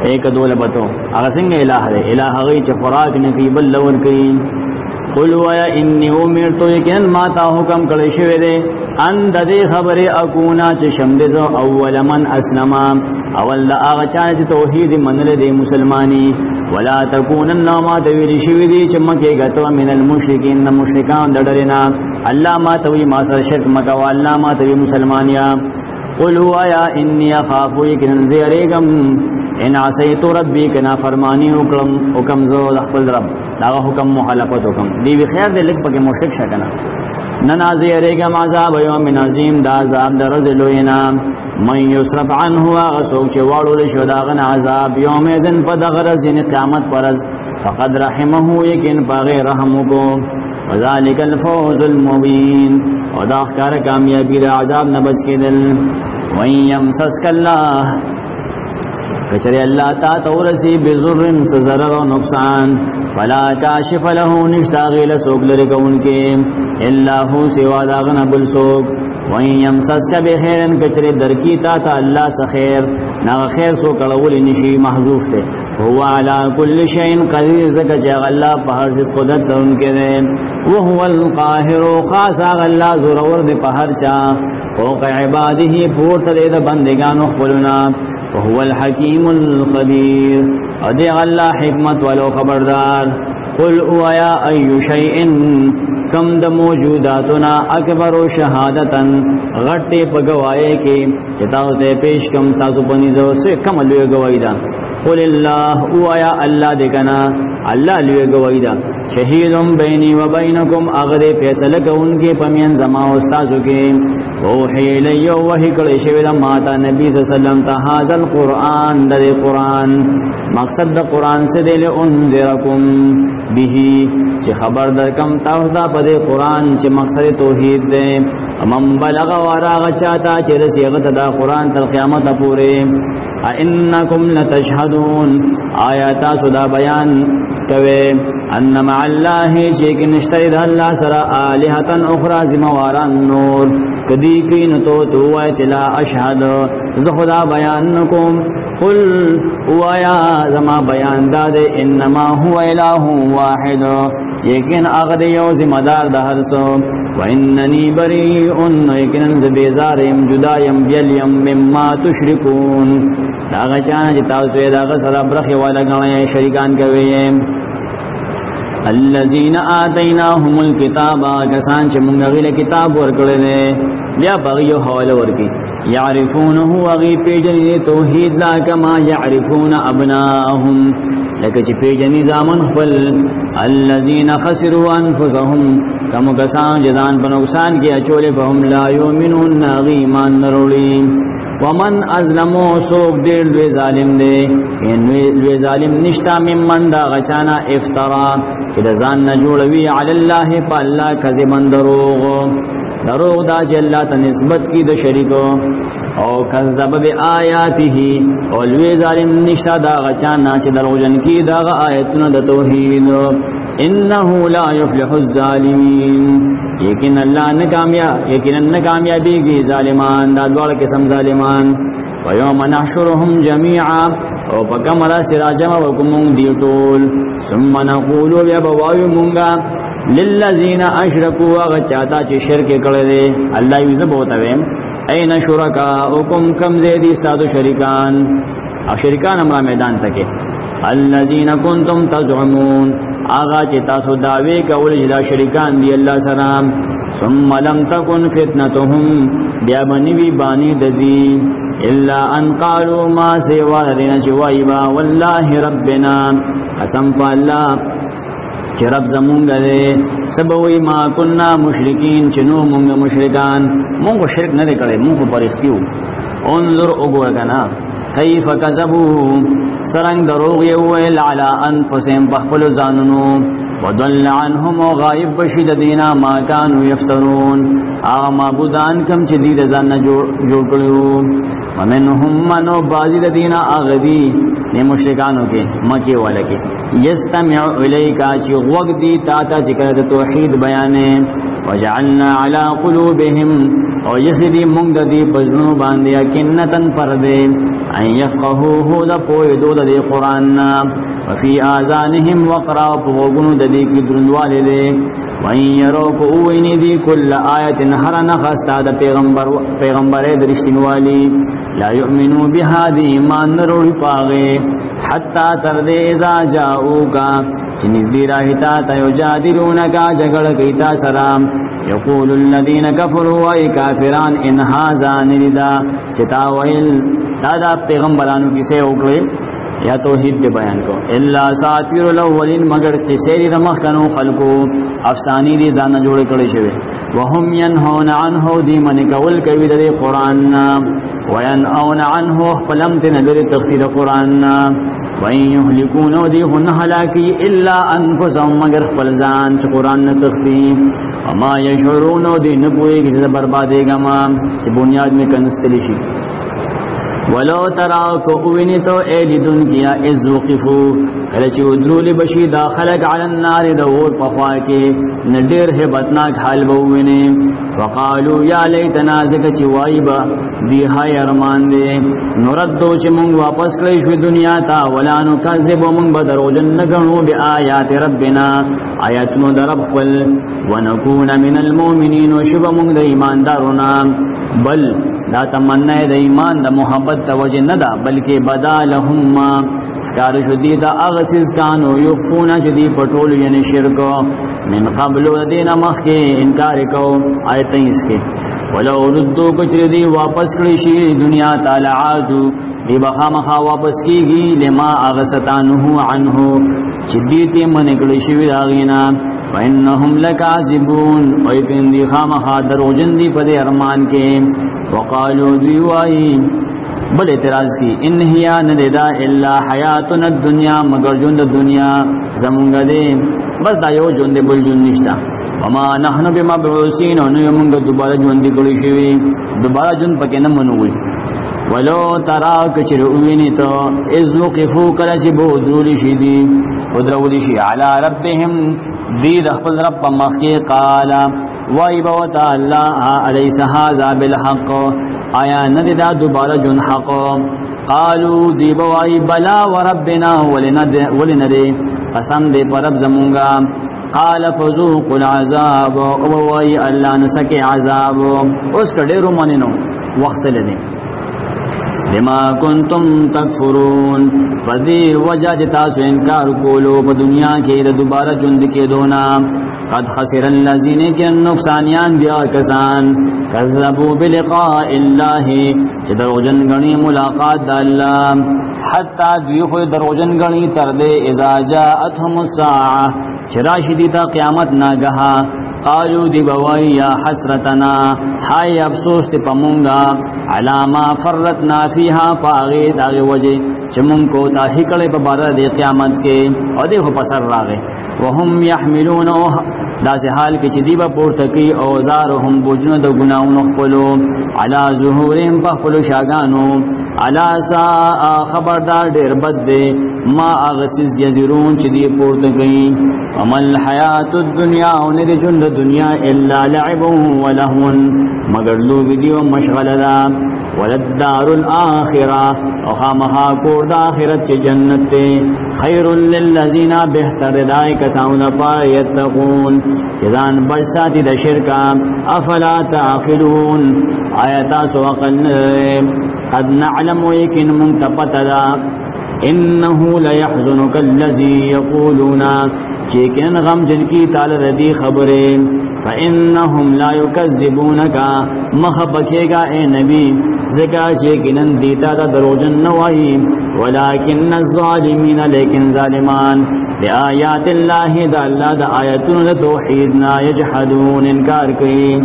ایک دول بتو اگا سنگ الہ دے الہ غی چا خوراک نکی بل لور کئی قل ویا انی امرتو یکن ماتا حکم کڑشوے دے اند دے خبر اکونا چا شمدزو اول من اسلما اول دا آغا چانچ توحید منل دے مسلمانی ولا تکونن ما تویل شوی دی چمکے گتو من المشرکین مشرکان دڑرنا اللہ ما توی ما سر شرک مکو اللہ ما توی مسلمانیا قل ہوا یا انی اخافو یکنن زیرگم ان عصیتو ربی کنا فرمانی حکم زو دخل رب داغا حکم محلقت حکم دیوی خیر دے لگ پاک مشرک شکنا ننازی ریگم عذاب یوم عظیم دا عذاب دا رزلوینا من یصرف عنه آغسوک چه وارو لشو داغن عذاب یوم دن پا دغرز یعنی قیامت پرز فقد رحمه یکن پا غیر رحمو کو وذالک الفوز المبین و دا اخکار کامیابی دا عذاب نبچ کے دل وین یمسسک اللہ کچری اللہ تا تورسی بزرن سزرر و نقصان فلا کاشف له نشتا غیل سوک لرکون کے اللہ سوا داغن بل سوک وین یمسسک بخیرن کچری درکی تا تا اللہ سخیر ناغ خیر سو کڑولی نشی محضوف تے هو علا کل شئین قدیر زکا چاگ اللہ پہر سے قدرت ان کے دے وهو القاہر خاص آگ اللہ زورور دے پہر چا فوق عبادی پورت دے دا بندگان اخبرنا وهو الحکیم الخبیر ادے اللہ حکمت ولو خبردار قل اوایا ایو شئین کم دا موجوداتنا اکبر و شہادتا غٹے پا گوائے کے چتاوتے پیش کم ساسو پنیزو سے کم لوے گوائی دا قل اللہ اوایا اللہ دکنا اللہ لوے گوائی دا شہیدم بینی و بینکم اغد فیصلک ان کے پمین زما استاسو کے وحی لیو وحی کڑی شوید ماتا نبی صلی اللہ علیہ وسلم تا حاضر القرآن در قرآن مقصد دا قرآن سے دل انذرکم بیہی چی خبر در کم تاوتا پا دے قرآن چی مقصد توحید دے من بلغ وراغ چاہتا چی رسیغت دا قرآن تل قیامت پورے اینکم لتشہدون آیاتا سدا بیان کوئے ان مع اللہ چیک نشترد اللہ سرا آلہتا اخرى زمواران نور کدی کین تو آئے چلا اشہد زخدا بیانکم قل وایا زما بیان دادے انما هو الہ واحد یقین اغد یو ذمہ دار دہر سو واننی بریئن یقین زبیزاریم جدایم بیلیم مما تشرکون داغا چانا جتاوسوی داغا سر برخی والا گوئے شریکان کوئیم الذین آتیناهم الکتاب کسان چه منگا غیل کتاب ورکڑے دے بیا بغیو حوال ورکی یعرفونه اغی پیجنی توحید لا کما یعرفون ابناهم لکه چې پیجنی زامن خپل الذین خسروا انفسهم کم کسان جدان په نقصان کې اچولې فهم لا یؤمنون اغی ایمان نروړي ومن ازلمو سوق ډېر لوی ظالم دی لوی ظالم نشتا ممن دا غچانا افترا چې د ځان نه جوړوي علی الله په الله کذبا دروغ دا چې الله ته نسبت کی د شریکو او کذب بآیاته او لوی ظالم نشتا دا غچانا چې دروغجن کی دا آیتونه د توحید انه لا يفلح الظالمین یقینا الله نه کامیابی ظالمان دا دوړ قسم ظالمان ويوم نحشرهم جميعا او پکمرا سراجم وکم دی ټول ثم نقول يا بوای مونږه للذین اشركوا غچاتا چې شرک کړي الله یې زبوتوي اين شرکاؤکم کم زیدی استادو شریکان او شریکان امرا میدان تکي الذين كنتم تزعمون آغا چې تاسو دعوی کول چې دا شریکان دی الله سره ثم لم تكن فتنتهم بیا بنوی بانی ددی الا ان قالوا ما سوا لنا جوایبا والله ربنا قسم بالله چې رب زمونږ دې سبوي ما كنا مشرکین چې نو مونږ مشرکان مونږ شرک نه کړي مونږ پر اختیو انظر وګورګنا کیف کذبوا سرنگ دروغ یویل علی انفسهم بخبل زانونو وضل عنهم غائب بشید دینا ما کانو یفترون آغا معبودان کم چی دید زن جوڑ کلیو ومنهم منو بازی دینا آغدی نی مشرکانو کے مکی والا کے یستمع الیکا چی غوگ دی تاتا چکرد توحید بیانے وجعلنا علی قلوبهم او یخدی منگ دی پزنو باندیا کنتن پردے ان یفقهوه دا پویدو دا دی قرآننا وفی آذانهم وقرا پوغنو دا دی کی درندوالی دی وان یروک اوینی دی کل آیت هر نخستا دا پیغمبر درشتنوالی لا یؤمنو بها دی ایمان نروڑی پاغی حتی تردی ازا جاؤوکا چنیز دی راہتا تیو جادلونکا جگڑ کیتا سرام یقول الذین کفروا ای کافران ان هذا نردا چتاویل دادا پیغمبرانو کسے اوکلے یا توحید دے بیان کو الا ساتیر الاولین مگر کسے دی مخکنو خلقو افسانی دی ځان جوړ کړي شوی وهم ينهون عنه دی من کول کوي د قران وينأون عنه فلم تنذر تخفير قران وان يهلكون دی هن هلاکی الا انفسهم مگر خپل ځان چې قران نه تخفي وما يشعرون دی نه پوي چې بربادي ګما چې بنیاد می کنستلی شي ولو ترى کووینی تو ایدن کیا از وقفو کله چې ودرول بشي داخلك على النار دور پخوا کې نډیر هبتناک حال وویني وقالو یا لیتنا ذک چې وایبا دی هاي ارمان دې نوردو چې مونږ واپس کړی شو دنیا ته ولا نو کذب مونږ بدروجن نګنو بیاات ربنا آیاتونو درب خپل ونكون من المؤمنین وشب مونږ د ایماندارونو بل دا تمنا د ایمان د محبت توجه نه ده بلکې بدا لهم ما کار شدی دا اغسس کانو یخفون جدی پټول یعنی شرک من قبل دین مخی انکار کو آیتیں اس کے ولو ردو کچر دی واپس کړي شي دنیا تعالی عادو دی بخا مخا واپس کیږي لما اغستانه عنه چدیتی من کړي شي داغینا وانهم لکاذبون ویکن دی خامخا دروجن دی په ارمان کې وقالو دی وای بل اعتراض کی ان هي نددا الا حیاتنا الدنیا مگر ژوند دنیا زمونږ دې بس دا یو ژوند بل ژوند نشتا وما نحن بمبعوثین نو موږ دوباره ژوند کړی شوی دوباره ژوند پکې نه منوي ولو ترى کچروینی تو اذ وقفوا کله چې بو درول شي دي ودرول شي علی ربهم دی خپل رب مخی قال وای بو تعالی الیس هذا بالحق آیا ندی دا دوباره جن حق قالو دی بوای بلا وربنا ولندی قسم دی پر رب زمونگا قال فذوقوا العذاب وای الله نسکی عذاب اس کډیرو مننو وخت لدی بما کنتم تکفرون فذی وجہ تاسو انکار کولو په دنیا کې د دوباره ژوند کې دونا قد خسر الذين كان نقصانیان بیا کسان کذبوا بلقاء الله چې دروژن غنی ملاقات د الله حتی دوی خو دروژن غنی تر دې اذا جاءتهم الساعه چراشدی تا قیامت ناگہا قالو دی بوائی یا حسرتنا ہائی افسوس تی پمونگا علاما فرتنا فیہا پاغی داغی وجہ چمون کو تاہی کڑے پا بارا دی قیامت کے او دیکھو پسر راگے وهم یحملون دا سے حال کی چی دیبا پورتکی اوزارهم بوجنو دا گناون اخپلو علا ظهورهم پخپلو شاگانو علا سا خبردار دیر بد دے ما اغسیز یزرون چی دی پورتکی ومل حیات الدنیا ونر جند دنیا الا لعب ولهون مگر لو ویڈیو مشغل دا وللدار الاخرہ وخامها کور دا آخرت چی جنت تے خیر للذین بہتر دائی کساون پا یتقون چیزان برساتی دا شرکا افلا تعقلون آیتا سو اقل قد نعلم ویکن منتپت دا انہو لیحزنک اللذی یقولونا چیکن غم جن کی تعالی ردی خبریں فإنہم لا یکذبونکا مخبکے گا اے نبی زکا چیکنن دیتا دا دروجن نوائی ولیکن الظالمین لیکن ظالمان لآیات اللہ دا اللہ دا آیتون دا توحیدنا یجحدون انکار کی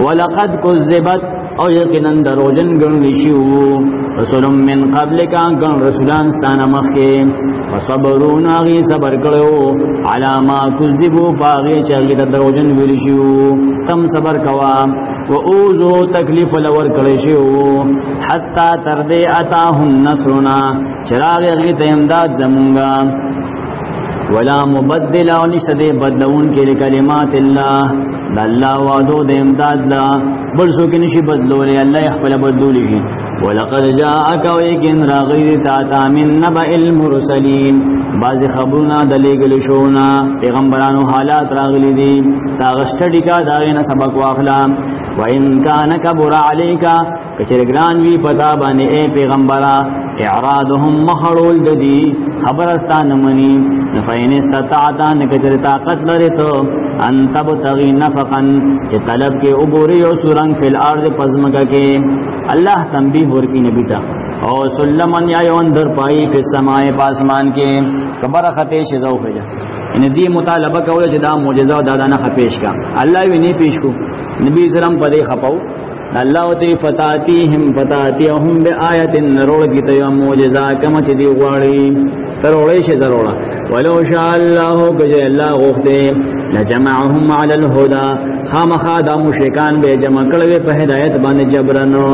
ولقد کذبت او یقیناً دروجن گنشیو رسول من قبل کا گن رسولان ستانا مخی فصبرون آغی صبر کرو علاما کذبو پاغی چاگی دروجن گنشیو تم صبر کوا و اوزو تکلیف لور کرشیو حتی تردے اتاہم نصرنا چراغ اغیط امداد زمونگا ولا مبدل و نشتد بدلون کے لکلمات اللہ دا اللہ وعدو دے امداد لا برسو کی نشی بدلو لے اللہ اخفل بدلو لگی ولقد جاءک ویکن راغیر تاتا من نبع المرسلین بعض خبرنا دلیگل شونا پیغمبرانو حالات راغلی دی تاغشتڑی کا داغین سبق واخلا وَإِن كَانَ كَبُرَ عَلَيْكَ کچرگران وی پتا بانے اے پیغمبرا اعراضهم مخڑول ددی خبرستان منی نفین استطاعتا نکچر طاقت لرتو ان تبتغی نفقا چه طلب کے عبوری و سرنگ فی الارض پزمکا کے اللہ تنبیح ورکی نبی تا او سلمن یا یون در پائی فی السماء پاسمان کے خبر خطیش زوف جا ان دی مطالبہ کولا جدا موجزہ و دادانا خپیش کا اللہ وی نہیں پیش کو نبی سلام پدے خپاو اللہ تی فتاتیہم بی آیت روڑ کی تیو موجزہ کمچ دی غواری تروڑے شے ضرورا ولو شاء اللہ کجے اللہ غفتے لجمعهم علی الہدا خامخا دا مشرکان بے جمع کڑوے پہ ہدایت بان جبرنو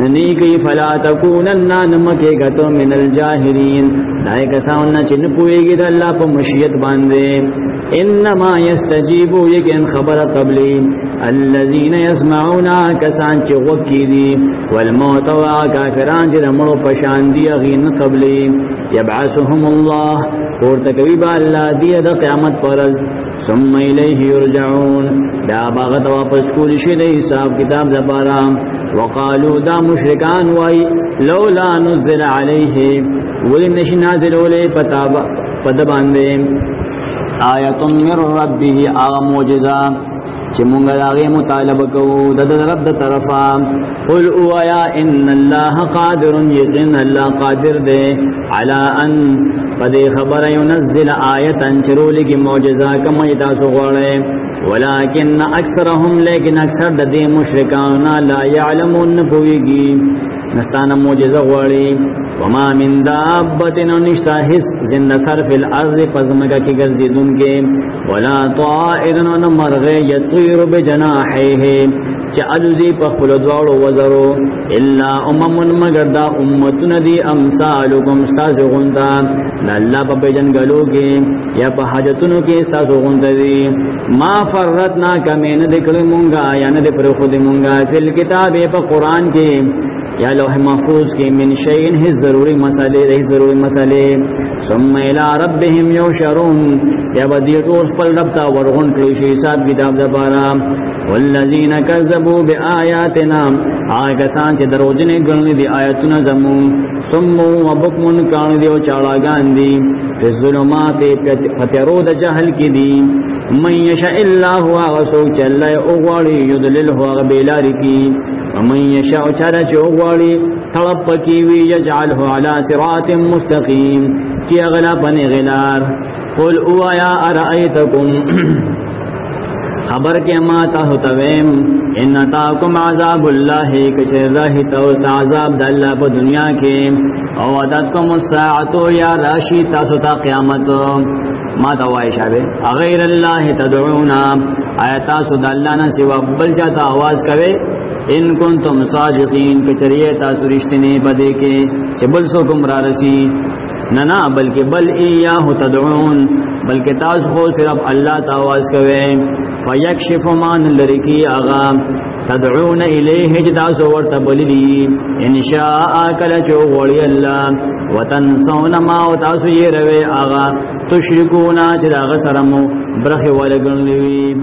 نیکی فلا تکونن نمکے گتو من الجاہرین دائے کساؤننا چن پوئے گی دا اللہ پا مشیت باندے انما یستجیبو یکن خبر قبلی الذین یسمعونا کسان چی غکی دی والموت و کافران چی دمڑو پشان دی اغین قبلی یبعثهم اللہ پورتکویبا اللہ دی دا قیامت پرز ثم الیہ یرجعون دا باغت واپس کولشی دی حساب کتاب زبارا وقالو دا مشرکان وائی لولا نزل علیہ ولم نشی نازل علی پتباندے آیت من ربی آغا موجزہ چی منگا داغی مطالب کو دد رب دا طرفا قل اویا ان اللہ قادر یقین اللہ قادر دے علا ان پدے خبر ینزل آیتا چرولی کی موجزہ کم ایتاسو غوڑے ولیکن اکثرهم لیکن اکثر ددی مشرکانا لا یعلمون نپویگی نستانا موجزہ غوڑی وما من دابت نشتا حس زند سر فی الارض پزمکا کی گرزیدن کے ولا طائرن مرغ یطیر بجناحیہ چا عدزی پخپل دوارو وزرو الا امم مگر دا امتن دی امثالکم ستاز غنتا اللہ پا جنگلو کے یا پا حاجتنو کے ستاز غنتا دی ما فرتنا کمین دکل منگا یا ند پر خود منگا فی الکتاب پا قرآن کے یا لوح محفوظ کی من شیئن ہی ضروری مسئلے ثم الى ربهم یوشرون یا بدیتوس پل ربتا ورغن کلیشی حساب کتاب دبارا والذین کذبوا بآیاتنا آکسان چه دروجنے گلنی دی آیتنا زمون سمو و بکمن کان دی و چاڑاگان دی فی الظلمات فترود جہل کی دی من یشاء الله وغسوک چلی اغواری یدلله وغبیلاری کی ومن یشاء چرچ اغواری طلب کیوی یجعله علی صراط مستقیم کی اغلا پن غلار قل اوایا ارائیتکم خبر کے ما تاسو تویم ان تاکم عذاب اللہ کچر راہی توست عذاب دا اللہ پا دنیا کے او عددکم الساعتو یا راشی تاسو تا قیامت ما توائی شابه اغیر اللہ تدعونا آیا تاسو دا اللہ نا سوا بل جاتا آواز کوئے ان کنتم صادقین کچریے تاسو رشتنے پدے کے چبل سو کم را رسی ننا بلکہ بل ایاہو تدعون بلکہ تاسو خو صرف اللہ تا آواز کوئے فیکشف مان لرکی آغا تدعون الیہ جتاسو ورطبلی انشاء کلچو غوڑی اللہ وتنسون ما وتاسو یہ روے آغا تشرکونا چدا غسرمو برخ ولگن لوی